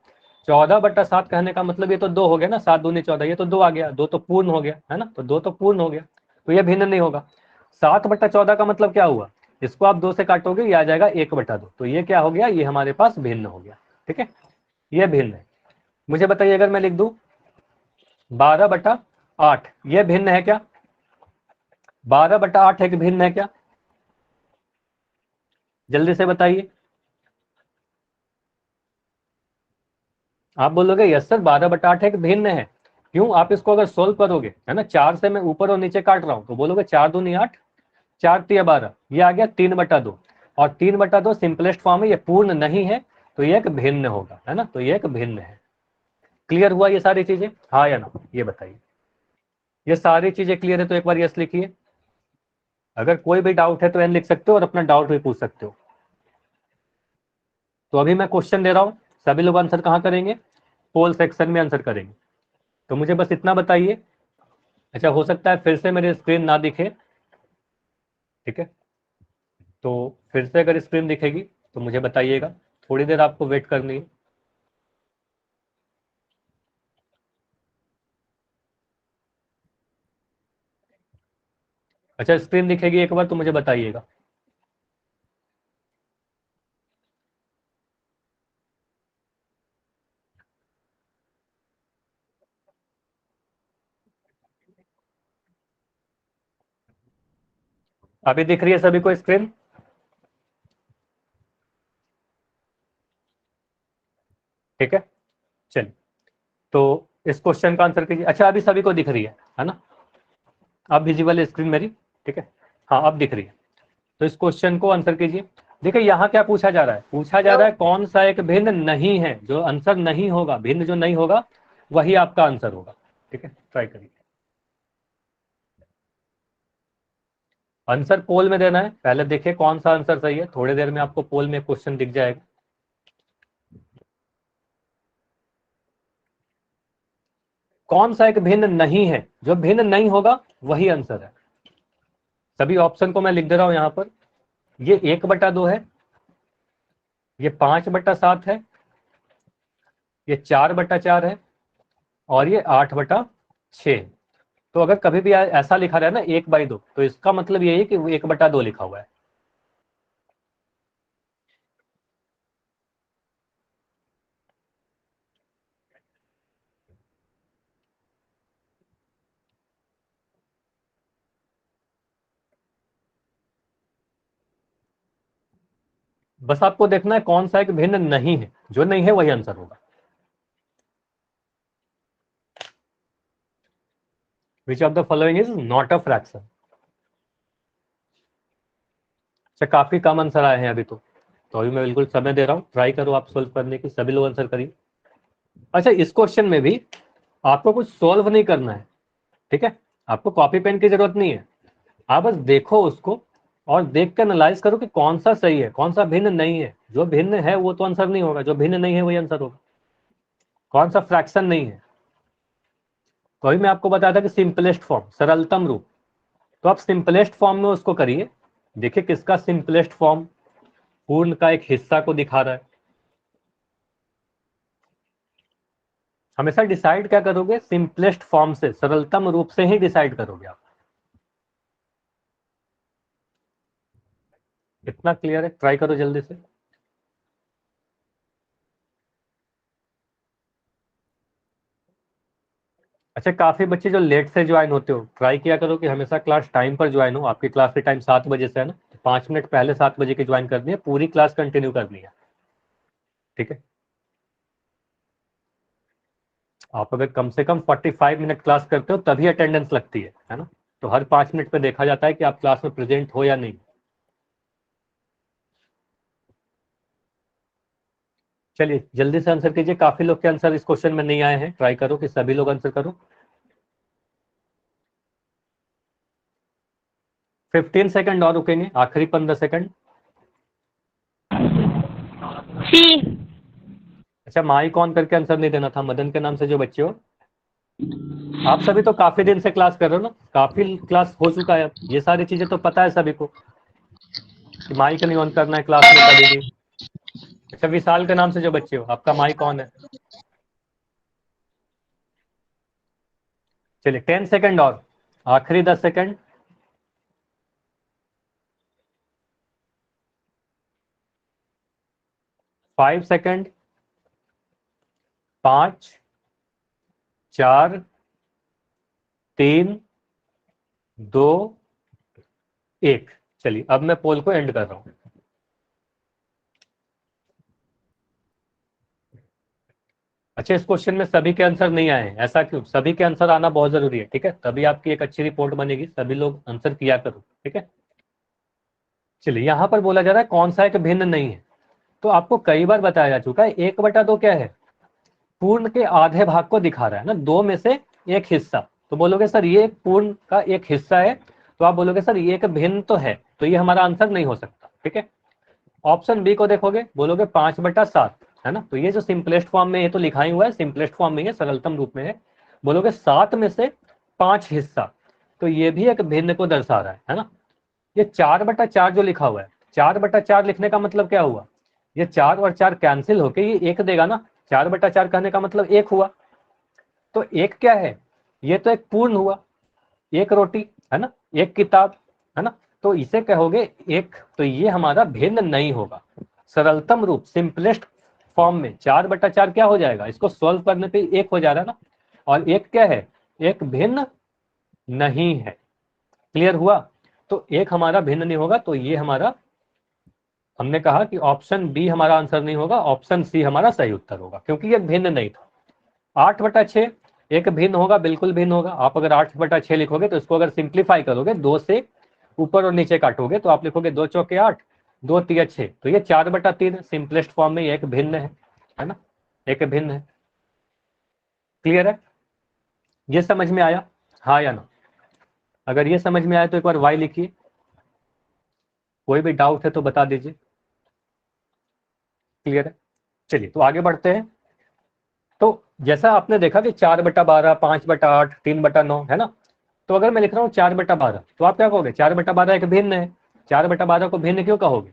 S1: 14/7 कहने का मतलब ये तो 2 हो गया ना, 7 दूनी 14, ये तो 2 आ गया, 2 तो पूर्ण हो गया है ना, तो 2 तो पूर्ण हो गया, तो ये भिन्न नहीं होगा। 7/14 का मतलब क्या हुआ? इसको आप 2 से काटोगे, ये आ जाएगा 1/2, तो ये क्या हो गया? ये हमारे पास भिन्न हो गया। ठीक है, ये भिन्न है। मुझे बताइए, अगर मैं लिख दूं 12/8, ये भिन्न है क्या? 12/8 एक भिन्न है क्या? जल्दी से बताइए। आप बोलोगे यस सर, 12/8 एक भिन्न है। क्यों? आप इसको अगर सोल्व करोगे है ना, 4 से मैं ऊपर और नीचे काट रहा हूं, तो बोलोगे 4 दूनी 8, 4 तिया 12, ये आ गया 3/2, और 3/2 सिंपलेस्ट फॉर्म है, ये पूर्ण नहीं है, तो ये एक भिन्न होगा है ना, तो ये एक भिन्न है। क्लियर हुआ ये सारी चीजें, हाँ या ना, ये बताइए। ये सारी चीजें क्लियर है तो एक बार यस लिखिए। अगर कोई भी डाउट है तो एन लिख सकते हो और अपना डाउट भी पूछ सकते हो। तो अभी मैं क्वेश्चन दे रहा हूं, सभी लोग आंसर कहाँ करेंगे? पोल सेक्शन में आंसर करेंगे। तो मुझे बस इतना बताइए। अच्छा, हो सकता है फिर से मेरी स्क्रीन ना दिखे, ठीक है, तो फिर से अगर स्क्रीन दिखेगी तो मुझे बताइएगा, थोड़ी देर आपको वेट करनी है। अच्छा, स्क्रीन दिखेगी एक बार तो मुझे बताइएगा। अभी दिख रही है सभी को स्क्रीन? ठीक है, चलिए, तो इस क्वेश्चन का आंसर कीजिए। अच्छा, अभी सभी को दिख रही है ना? अब विजिबल है स्क्रीन मेरी? ठीक है, हाँ अब दिख रही है। तो इस क्वेश्चन को आंसर कीजिए। देखिए यहाँ क्या पूछा जा रहा है, पूछा जा रहा है कौन सा एक भिन्न नहीं है, जो आंसर नहीं होगा, भिन्न जो नहीं होगा वही आपका आंसर होगा। ठीक है, ट्राई करिए। आंसर पोल में देना है, पहले देखिए कौन सा आंसर सही है, थोड़ी देर में आपको पोल में क्वेश्चन दिख जाएगा। कौन सा एक भिन्न नहीं है, जो भिन्न नहीं होगा वही आंसर है। सभी ऑप्शन को मैं लिख दे रहा हूं यहां पर। ये 1/2 है, ये 5/7 है, ये 4/4 है, और ये 8/6। तो अगर कभी भी ऐसा लिखा रहा है ना 1/2, तो इसका मतलब ये है कि 1/2 लिखा हुआ है। बस आपको देखना है कौन सा एक भिन्न नहीं है, जो नहीं है वही आंसर होगा। Which of the following is not a fraction? अच्छा, काफी कम आंसर आए हैं अभी तो अभी मैं बिल्कुल समय दे रहा हूँ, ट्राई करो आप सोल्व करने की, सभी लोग आंसर करिए। अच्छा, इस क्वेश्चन में भी आपको कुछ सोल्व नहीं करना है, ठीक है, आपको कॉपी पेन की जरूरत नहीं है। आप बस देखो उसको, और देख कर एनालाइज करो कि कौन सा सही है, कौन सा भिन्न नहीं है। जो भिन्न है वो तो आंसर नहीं होगा, जो भिन्न नहीं है वही आंसर होगा। कौन सा फ्रैक्शन नहीं है? तो अभी मैं आपको बताया था कि सिंपलेस्ट फॉर्म, सरलतम रूप, तो आप सिंपलेस्ट फॉर्म में उसको करिए। देखिए किसका सिंपलेस्ट फॉर्म पूर्ण का एक हिस्सा को दिखा रहा है। हमेशा डिसाइड क्या करोगे? सिंपलेस्ट फॉर्म से, सरलतम रूप से ही डिसाइड करोगे आप। इतना क्लियर है? ट्राई करो जल्दी से। अच्छा, काफी बच्चे जो लेट से ज्वाइन होते हो, ट्राई किया करो कि हमेशा क्लास टाइम पर ज्वाइन हो। आपकी क्लास के टाइम 7 बजे से है ना, तो 5 मिनट पहले 7 बजे की ज्वाइन करनी है, पूरी क्लास कंटिन्यू करनी है। ठीक है, आप अगर कम से कम 45 मिनट क्लास करते हो तभी अटेंडेंस लगती है ना। तो हर 5 मिनट पे देखा जाता है कि आप क्लास में प्रेजेंट हो या नहीं। चलिए जल्दी से आंसर कीजिए, काफी लोग के आंसर इस क्वेश्चन में नहीं आए हैं, ट्राई करो कि सभी लोग आंसर करो। 15 सेकंड और रुकेंगे, आखिरी 15 सेकंड।
S2: सी।
S1: अच्छा, माइक ऑन करके आंसर नहीं देना था मदन के नाम से जो बच्चे हो। आप सभी तो काफी दिन से क्लास कर रहे हो ना, काफी क्लास हो चुका है, अब ये सारी चीजें तो पता है सभी को कि माइक नहीं ऑन करना है क्लास में कभी भी। अच्छा, विशाल के नाम से जो बच्चे हो, आपका माइक ऑन है। चलिए 10 सेकंड और, आखिरी 10 सेकंड। 5 सेकंड। 5, 4, 3, 2, 1। चलिए अब मैं पोल को एंड कर रहा हूं। अच्छा, इस क्वेश्चन में सभी के आंसर नहीं आए हैं, ऐसा क्यों? सभी के आंसर आना बहुत जरूरी है, ठीक है, तभी आपकी एक अच्छी रिपोर्ट बनेगी। सभी लोग आंसर किया करो, ठीक है। चलिए, यहां पर बोला जा रहा है कौन सा एक भिन्न नहीं है। तो आपको कई बार बताया जा चुका है, 1/2 क्या है? पूर्ण के आधे भाग को दिखा रहा है ना, 2 में से एक हिस्सा। तो बोलोगे सर ये पूर्ण का एक हिस्सा है, तो आप बोलोगे सर ये एक भिन्न तो है, तो ये हमारा आंसर नहीं हो सकता, ठीक है। ऑप्शन बी को देखोगे, बोलोगे 5/7, है ना, तो ये जो सिंपलेस्ट फॉर्म में ये तो लिखा ही हुआ है, सिंपलेस्ट फॉर्म में है, सरलतम रूप में है। बोलोगे 7 में से 5 हिस्सा, तो ये भी एक भिन्न को दर्शा रहा है ना। ये 4/4 जो लिखा हुआ है, 4/4 लिखने का मतलब क्या हुआ? ये 4 और 4 कैंसिल होके ये 1 देगा ना, 4/4 कहने का मतलब 1 हुआ। तो 1 क्या है? ये तो एक पूर्ण हुआ, एक रोटी, है ना, एक किताब, है ना। तो इसे कहोगे एक, तो ये हमारा भिन्न नहीं होगा। सरलतम रूप, सिंपलेस्ट फॉर्म में 4/4 क्या हो जाएगा? इसको सॉल्व करने पे 1 हो जा रहा है ना, और 1 क्या है? एक भिन्न नहीं है। क्लियर हुआ? तो 1 हमारा भिन्न नहीं होगा, तो ये हमारा, हमने कहा कि ऑप्शन बी हमारा आंसर नहीं होगा, ऑप्शन सी हमारा सही उत्तर होगा, क्योंकि ये भिन्न नहीं था। 8/6 एक भिन्न होगा, बिल्कुल भिन्न होगा। आप अगर 8/6 लिखोगे तो इसको अगर सिंप्लीफाई करोगे, 2 से ऊपर और नीचे काटोगे तो आप लिखोगे 2 चौके 8, 2 तिया 6, तो ये 4/3 सिंपलेस्ट फॉर्म में एक भिन्न है ना, एक भिन्न है। क्लियर है? ये समझ में आया, हाँ या ना? अगर ये समझ में आया तो एक बार वाई लिखिए, कोई भी डाउट है तो बता दीजिए। क्लियर है? चलिए तो आगे बढ़ते हैं। तो जैसा आपने देखा कि 4/12, 5/8, 3/9, है ना। तो अगर मैं लिख रहा हूँ 4/12, तो आप क्या कहोगे? 4/12 एक भिन्न है। 4/12 को भिन्न क्यों कहोगे?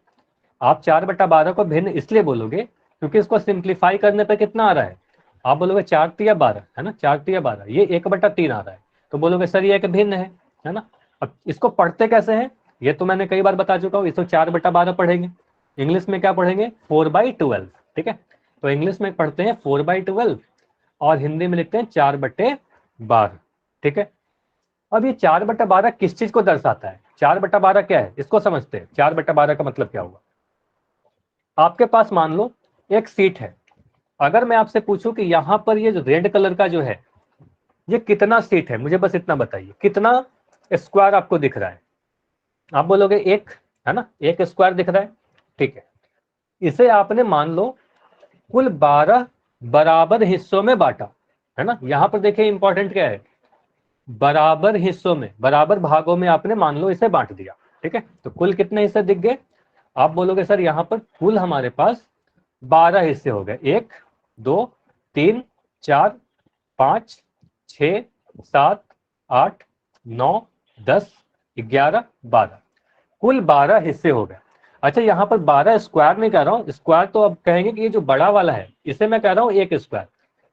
S1: आप 4/12 को भिन्न इसलिए बोलोगे क्योंकि इसको सिंप्लीफाई करने पे कितना आ रहा है? आप बोलोगे 4 तिया 12, है ना, 4 तिया 12, ये 1/3 आ रहा है। तो बोलोगे सर ये एक भिन्न है ना। अब इसको पढ़ते कैसे हैं? ये तो मैंने कई बार बता चुका हूँ, इसको 4/12 पढ़ेंगे। इंग्लिश में क्या पढ़ेंगे? 4/12, ठीक है। तो इंग्लिश में पढ़ते हैं 4/12 और हिंदी में लिखते हैं 4/12, ठीक है। अब ये 4/12 किस चीज को दर्शाता है? 4/12 क्या है, इसको समझते हैं। 4/12 का मतलब क्या हुआ? आपके पास मान लो एक सीट है। अगर मैं आपसे पूछूं कि यहां पर ये जो रेड कलर का जो है, ये कितना सीट है, मुझे बस इतना बताइए, कितना स्क्वायर आपको दिख रहा है? आप बोलोगे एक, है ना, एक स्क्वायर दिख रहा है, ठीक है। इसे आपने मान लो कुल 12 बराबर हिस्सों में बांटा, है ना। यहां पर देखिए इंपॉर्टेंट क्या है, बराबर हिस्सों में, बराबर भागों में आपने मान लो इसे बांट दिया, ठीक है। तो कुल कितने हिस्से दिख गए? आप बोलोगे सर यहाँ पर कुल हमारे पास 12 हिस्से हो गए, 1, 2, 3, 4, 5, 6, 7, 8, 9, 10, 11, 12, कुल 12 हिस्से हो गए। अच्छा, यहाँ पर 12 स्क्वायर नहीं कह रहा हूँ, स्क्वायर तो अब कहेंगे कि ये जो बड़ा वाला है इसे मैं कह रहा हूँ एक स्क्वायर।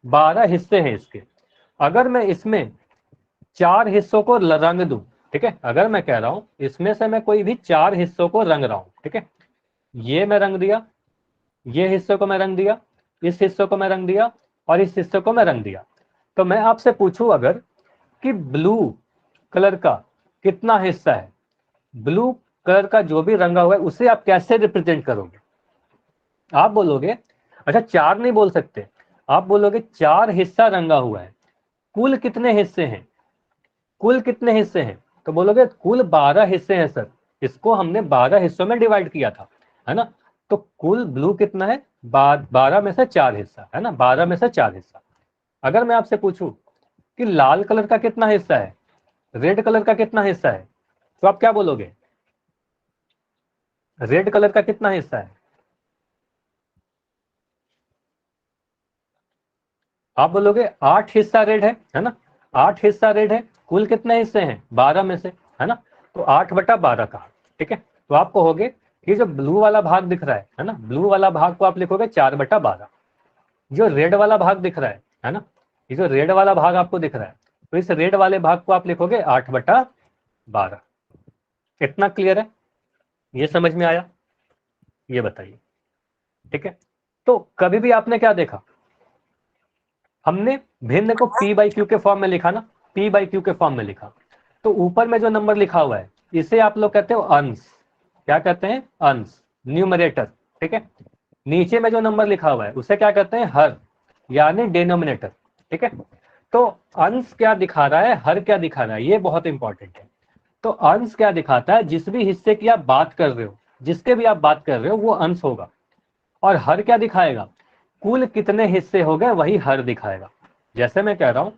S1: 12 हिस्से हैं इसके। अगर मैं इसमें 4 हिस्सों को रंग दूं, ठीक है, अगर मैं कह रहा हूं इसमें से मैं कोई भी 4 हिस्सों को रंग रहा हूं, ठीक है, ये मैं रंग दिया, ये हिस्से को मैं रंग दिया, इस हिस्से को मैं रंग दिया और इस हिस्से को मैं रंग दिया, तो मैं आपसे पूछूं अगर कि ब्लू कलर का कितना हिस्सा है, ब्लू कलर का जो भी रंगा हुआ है उसे आप कैसे रिप्रेजेंट करोगे? आप बोलोगे, अच्छा 4 नहीं बोल सकते, आप बोलोगे 4 हिस्सा रंगा हुआ है, कुल कितने हिस्से हैं, कुल कितने हिस्से हैं? तो बोलोगे कुल 12 हिस्से हैं सर, इसको हमने 12 हिस्सों में डिवाइड किया था, है ना। तो कुल ब्लू कितना है, 12 में से 4 हिस्सा, है ना, 12 में से 4 हिस्सा। अगर मैं आपसे पूछूं कि लाल कलर का कितना हिस्सा है, रेड कलर का कितना हिस्सा है, तो आप क्या बोलोगे? रेड कलर का कितना हिस्सा है? आप बोलोगे 8 हिस्सा रेड है ना, 8 हिस्सा रेड है, कुल कितने हिस्से हैं, 12 में से, है ना, तो 8/12 का, ठीक है। तो आप कहोगे कि जो ब्लू वाला भाग दिख रहा है ना, ब्लू वाला भाग को आप लिखोगे 4/12। जो रेड वाला भाग दिख रहा है ना, ये जो रेड वाला भाग आपको दिख रहा है, तो इस रेड वाले भाग को आप लिखोगे 8/12। इतना क्लियर है? ये समझ में आया? ये बताइए, ठीक है। तो कभी भी आपने क्या देखा, हमने भिन्न को P बाई क्यू के फॉर्म में लिखा ना, P बाई क्यू के फॉर्म में लिखा, तो ऊपर में जो नंबर लिखा हुआ है इसे आप लोग कहते हो अंश, क्या कहते हैं, अंश, न्यूमरेटर, ठीक है। नीचे में जो नंबर लिखा हुआ है उसे क्या कहते हैं, हर, यानी डिनोमिनेटर, ठीक है। तो अंश क्या दिखा रहा है, हर क्या दिखा रहा है, ये बहुत इंपॉर्टेंट है। तो अंश क्या दिखाता है, जिस भी हिस्से की आप बात कर रहे हो, जिसके भी आप बात कर रहे हो वो अंश होगा। और हर क्या दिखाएगा, कुल कितने हिस्से हो गए वही हर दिखाएगा। जैसे मैं कह रहा हूं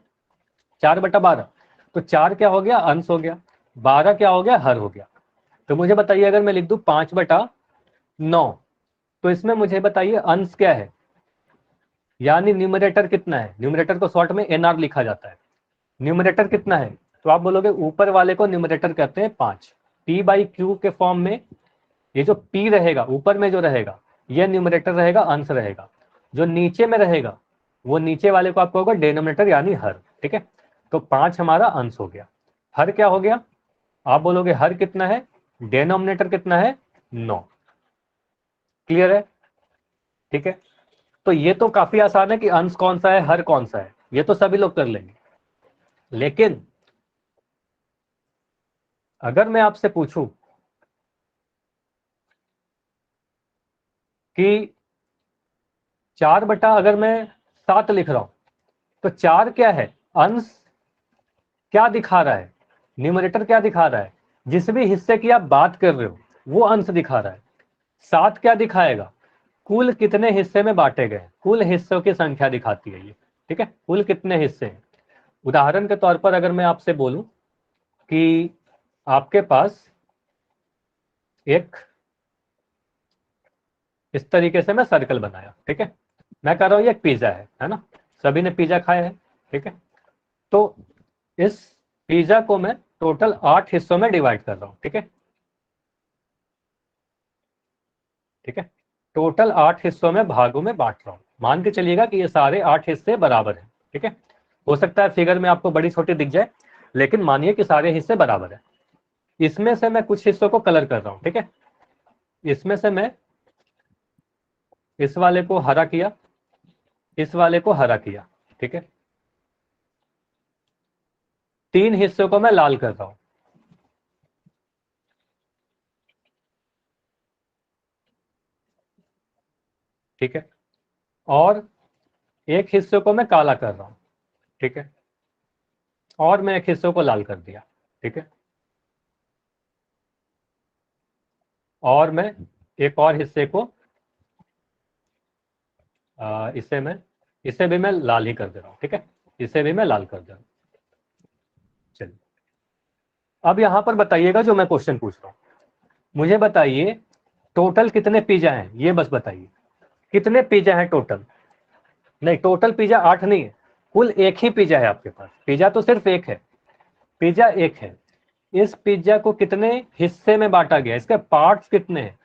S1: 4/12, तो 4 क्या हो गया, अंश हो गया, 12 क्या हो गया, हर हो गया। तो मुझे बताइए अगर मैं लिख दूं 5/9, तो इसमें मुझे बताइए अंश क्या है, यानी न्यूमरेटर कितना है, न्यूमरेटर को शॉर्ट में एनआर लिखा जाता है, न्यूमरेटर कितना है, तो आप बोलोगे ऊपर वाले को न्यूमरेटर कहते हैं 5। P बाई क्यू के फॉर्म में ये जो P रहेगा ऊपर में जो रहेगा ये न्यूमरेटर रहेगा, अंश रहेगा। जो नीचे में रहेगा वो नीचे वाले को आपको होगा डिनोमिनेटर यानी हर, ठीक है। तो 5 हमारा अंश हो गया। हर क्या हो गया, आप बोलोगे हर कितना है, डिनोमिनेटर कितना है, 9। क्लियर है? ठीक है। तो ये तो काफी आसान है कि अंश कौन सा है, हर कौन सा है, ये तो सभी लोग कर लेंगे। लेकिन अगर मैं आपसे पूछूं कि 4 अगर मैं 7 लिख रहा हूं, तो 4 क्या है, अंश क्या दिखा रहा है, न्यूमरेटर क्या दिखा रहा है, जिस भी हिस्से की आप बात कर रहे हो वो अंश दिखा रहा है। 7 क्या दिखाएगा, कुल कितने हिस्से में बांटे गए, कुल हिस्सों की संख्या दिखाती है ये, ठीक है, कुल कितने हिस्से हैं। उदाहरण के तौर पर अगर मैं आपसे बोलूं कि आपके पास एक इस तरीके से मैं सर्कल बनाया, ठीक है, मैं कह रहा हूं ये एक पिज्जा है ना, सभी ने पिज्जा खाया है, ठीक है। तो इस पिज्जा को मैं टोटल 8 हिस्सों में डिवाइड कर रहा हूं, ठीक है, ठीक है, टोटल 8 हिस्सों में भागों में बांट रहा हूं। मान के चलिएगा कि ये सारे 8 हिस्से बराबर हैं, ठीक है। हो सकता है फिगर में आपको बड़ी छोटी दिख जाए, लेकिन मानिए कि सारे हिस्से बराबर है। इसमें से मैं कुछ हिस्सों को कलर कर रहा हूं, ठीक है, इसमें से मैं इस वाले को हरा किया, इस वाले को हरा किया, ठीक है, 3 हिस्सों को मैं लाल कर रहा हूं, ठीक है, और एक हिस्से को मैं काला कर रहा हूं, ठीक है, और मैं एक हिस्से को लाल कर दिया, ठीक है, और मैं एक और हिस्से को इसे भी मैं लाल ही कर दे रहा हूं, ठीक है, इसे भी मैं लाल कर दे रहा हूं। चलिए अब यहां पर बताइएगा जो मैं क्वेश्चन पूछ रहा हूं, मुझे बताइए टोटल कितने पिज्जा हैं, ये बस बताइए कितने पिज्जा हैं टोटल। नहीं, टोटल पिज्जा 8 नहीं है, कुल एक ही पिज्जा है आपके पास, पिज्जा तो सिर्फ एक है, पिज्जा एक है। इस पिज्जा को कितने हिस्से में बांटा गया, इसके पार्ट्स कितने हैं,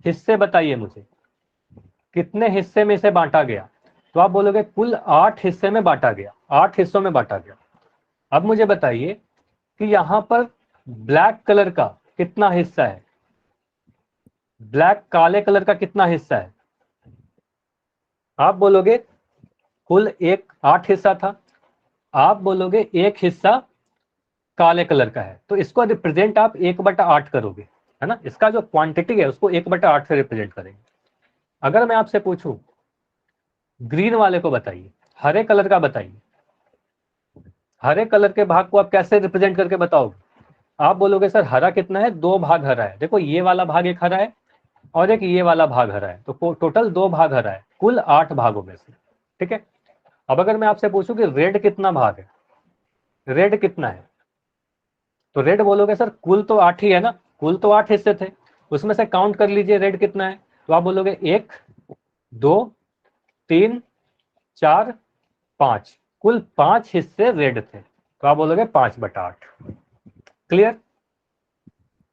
S1: हिस्से बताइए मुझे, कितने हिस्से में इसे बांटा गया। तो आप बोलोगे कुल 8 हिस्से में बांटा गया, 8 हिस्सों में बांटा गया। अब मुझे बताइए कि यहां पर ब्लैक कलर का कितना हिस्सा है, ब्लैक काले कलर का कितना हिस्सा है? आप बोलोगे कुल एक 8 हिस्सा था, आप बोलोगे एक हिस्सा काले कलर का है, तो इसको रिप्रेजेंट आप 1/8 करोगे, है ना। इसका जो क्वांटिटी है उसको 1/8 से रिप्रेजेंट करेंगे। अगर मैं आपसे पूछूं ग्रीन वाले को बताइए, हरे कलर का बताइए, हरे कलर के भाग को आप कैसे रिप्रेजेंट करके बताओगे? आप बोलोगे सर हरा कितना है, 2 भाग हरा है, देखो ये वाला भाग एक हरा है और एक ये वाला भाग हरा है, तो टोटल 2 भाग हरा है, कुल 8 भागों में से, ठीक है। अब अगर मैं आपसे पूछूं कि रेड कितना भाग है, रेड कितना है, तो रेड बोलोगे सर कुल तो 8 ही है ना, कुल तो 8 हिस्से थे, उसमें से काउंट कर लीजिए रेड कितना है, तो आप बोलोगे 1 2 3 4 5, कुल 5 हिस्से रेड थे, तो आप बोलोगे 5/8। क्लियर?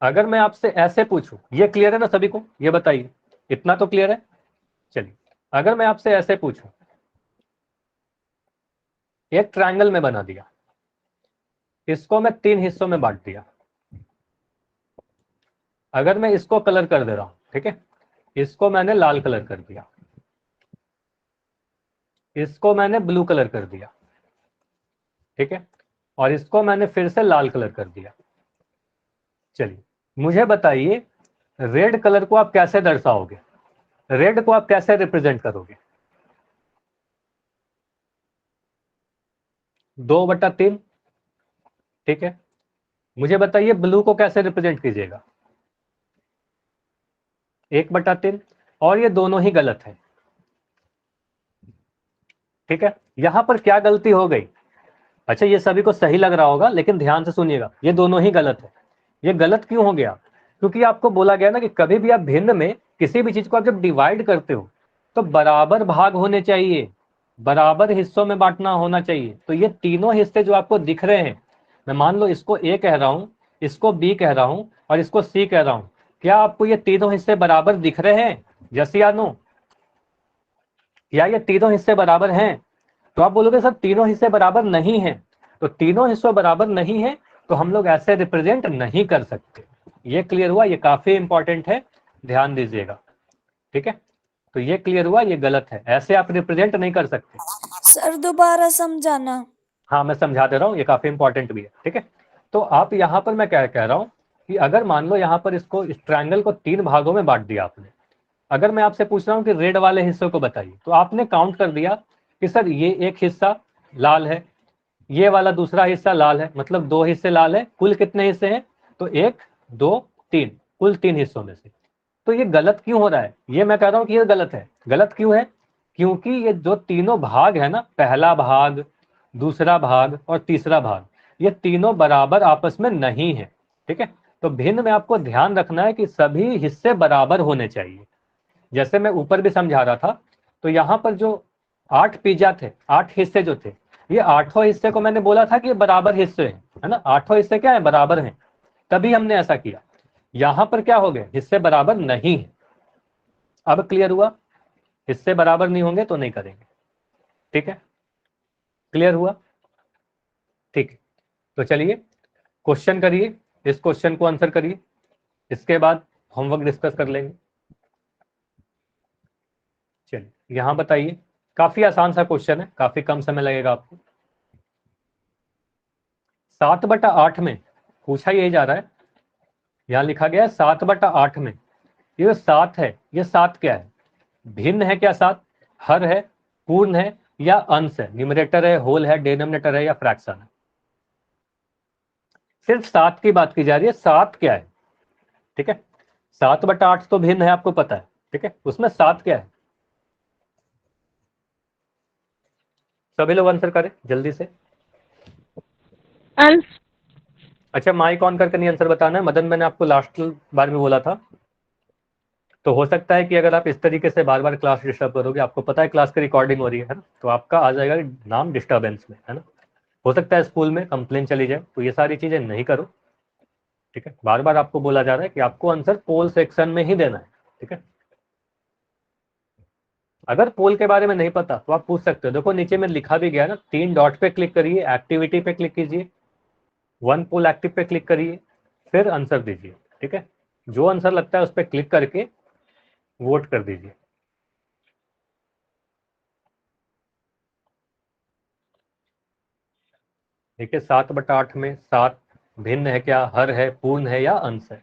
S1: अगर मैं आपसे ऐसे पूछूं, ये क्लियर है ना सभी को, ये बताइए, इतना तो क्लियर है। चलिए अगर मैं आपसे ऐसे पूछूं, एक ट्रायंगल में बना दिया, इसको मैं 3 हिस्सों में बांट दिया, अगर मैं इसको कलर कर दे रहा हूं, ठीक है, इसको मैंने लाल कलर कर दिया, इसको मैंने ब्लू कलर कर दिया, ठीक है, और इसको मैंने फिर से लाल कलर कर दिया। चलिए मुझे बताइए रेड कलर को आप कैसे दर्शाओगे, रेड को आप कैसे रिप्रेजेंट करोगे? 2/3, ठीक है। मुझे बताइए ब्लू को कैसे रिप्रेजेंट कीजिएगा? 1/3, और ये दोनों ही गलत है, ठीक है। यहां पर क्या गलती हो गई? अच्छा ये सभी को सही लग रहा होगा, लेकिन ध्यान से सुनिएगा, ये दोनों ही गलत है। ये गलत क्यों हो गया? क्योंकि आपको बोला गया ना कि कभी भी आप भिन्न में किसी भी चीज को आप जब डिवाइड करते हो तो बराबर भाग होने चाहिए, बराबर हिस्सों में बांटना होना चाहिए। तो ये तीनों हिस्से जो आपको दिख रहे हैं, मैं मान लो इसको ए कह रहा हूं, इसको बी कह रहा हूं और इसको सी कह रहा हूं, क्या आपको ये तीनों हिस्से बराबर दिख रहे हैं? यस या नो? क्या ये तीनों हिस्से बराबर हैं? तो आप बोलोगे सर तीनों हिस्से बराबर नहीं है, तो तीनों हिस्सों बराबर नहीं है तो हम लोग ऐसे रिप्रेजेंट नहीं कर सकते। ये क्लियर हुआ? ये काफी इंपॉर्टेंट है, ध्यान दीजिएगा, ठीक है। तो ये क्लियर हुआ, ये गलत है, ऐसे आप रिप्रेजेंट नहीं कर सकते।
S2: सर दोबारा समझाना।
S1: हाँ मैं समझा दे रहा हूँ, ये काफी इंपॉर्टेंट भी है, ठीक है। तो आप यहाँ पर मैं क्या कह रहा हूँ कि अगर मान लो यहाँ पर इसको, इस ट्रायंगल को 3 भागों में बांट दिया आपने, अगर मैं आपसे पूछ रहा हूँ कि रेड वाले हिस्से को बताइए, तो आपने काउंट कर दिया कि सर ये एक हिस्सा लाल है, ये वाला दूसरा हिस्सा लाल है, मतलब 2 हिस्से लाल है, कुल कितने हिस्से हैं? तो 1 2 3, कुल 3 हिस्सों में से। तो ये गलत क्यों हो रहा है? ये मैं कह रहा हूं कि ये गलत है। गलत क्यों है? क्योंकि ये जो तीनों भाग है ना, पहला भाग, दूसरा भाग और तीसरा भाग, ये तीनों बराबर आपस में नहीं है, ठीक है। तो भिन्न में आपको ध्यान रखना है कि सभी हिस्से बराबर होने चाहिए। जैसे मैं ऊपर भी समझा रहा था, तो यहाँ पर जो 8 पिज्जा थे, 8 हिस्से जो थे, ये 8 हिस्से को मैंने बोला था कि ये बराबर हिस्से हैं, है ना, 8 हिस्से क्या है, बराबर हैं, तभी हमने ऐसा किया। यहां पर क्या हो गए, हिस्से बराबर नहीं है। अब क्लियर हुआ? हिस्से बराबर नहीं होंगे तो नहीं करेंगे, ठीक है। क्लियर हुआ? ठीक है। तो चलिए क्वेश्चन करिए, इस क्वेश्चन को आंसर करिए, इसके बाद होमवर्क डिस्कस कर लेंगे। चलिए यहां बताइए, काफी आसान सा क्वेश्चन है, काफी कम समय लगेगा आपको। 7/8 में पूछा यही जा रहा है, यहां लिखा गया है 7/8 में, ये 7 है, ये 7 क्या है? भिन्न है क्या 7? हर है, पूर्ण है या अंश है, न्यूमरेटर है, होल है, डिनोमिनेटर है या फ्रैक्शन है? सिर्फ 7 की बात की जा रही है, 7 क्या है, ठीक है। 7/8 तो भिन्न है, आपको पता है, ठीक है, उसमें 7 क्या है? सभी लोग आंसर करें जल्दी से।
S3: अंश।
S1: अच्छा माइक ऑन करके नहीं आंसर बताना है, मदन मैंने आपको लास्ट बार में बोला था, तो हो सकता है कि अगर आप इस तरीके से बार बार क्लास डिस्टर्ब करोगे, आपको पता है क्लास की रिकॉर्डिंग हो रही है ना, तो आपका आ जाएगा नाम डिस्टर्बेंस में, है ना। हो सकता है स्कूल में कंप्लेन चली जाए, तो ये सारी चीजें नहीं करो, ठीक है। बार बार आपको बोला जा रहा है कि आपको आंसर पोल सेक्शन में ही देना है, ठीक है। अगर पोल के बारे में नहीं पता तो आप पूछ सकते हो, देखो नीचे में लिखा भी गया ना, 3 डॉट पे क्लिक करिए, एक्टिविटी पे क्लिक कीजिए, 1 पोल एक्टिव पे क्लिक करिए, फिर आंसर दीजिए। ठीक है, जो आंसर लगता है उस पर क्लिक करके वोट कर दीजिए। देखिए 7/8 में 7 भिन्न है क्या, हर है, पूर्ण है या अंश है?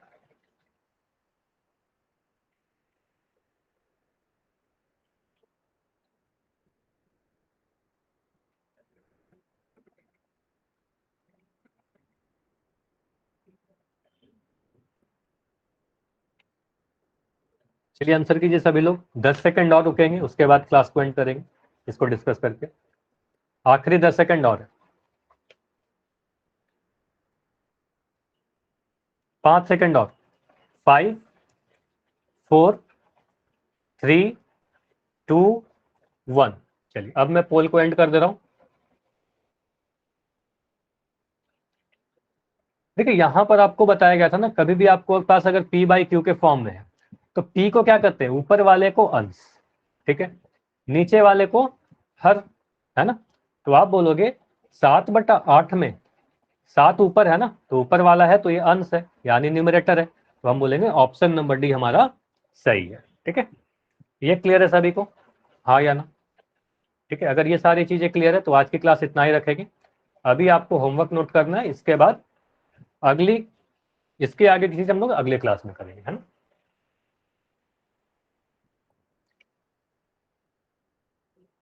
S1: चलिए आंसर कीजिए सभी लोग। 10 सेकंड और रुकेंगे, उसके बाद क्लास को एंड करेंगे इसको डिस्कस करके। आखिरी 10 सेकंड और है। 5 सेकंड और। 5 4 3 2 1। चलिए अब मैं पोल को एंड कर दे रहा हूं। देखिए यहां पर आपको बताया गया था ना, कभी भी आपको पास अगर P/Q के फॉर्म में है तो P को क्या करते हैं, ऊपर वाले को अंश, ठीक है, नीचे वाले को हर, है ना। तो आप बोलोगे 7/8 में 7 ऊपर है ना, तो ऊपर वाला है तो ये अंश है यानी न्यूमरेटर है, तो हम बोलेंगे ऑप्शन नंबर डी हमारा सही है। ठीक है, ये क्लियर है सभी को, हाँ या ना? ठीक है, अगर ये सारी चीजें क्लियर है तो आज की क्लास इतना ही रखेंगे। अभी आपको होमवर्क नोट करना है, इसके बाद अगली, इसके आगे की चीज हम लोग अगले क्लास में करेंगे, है ना।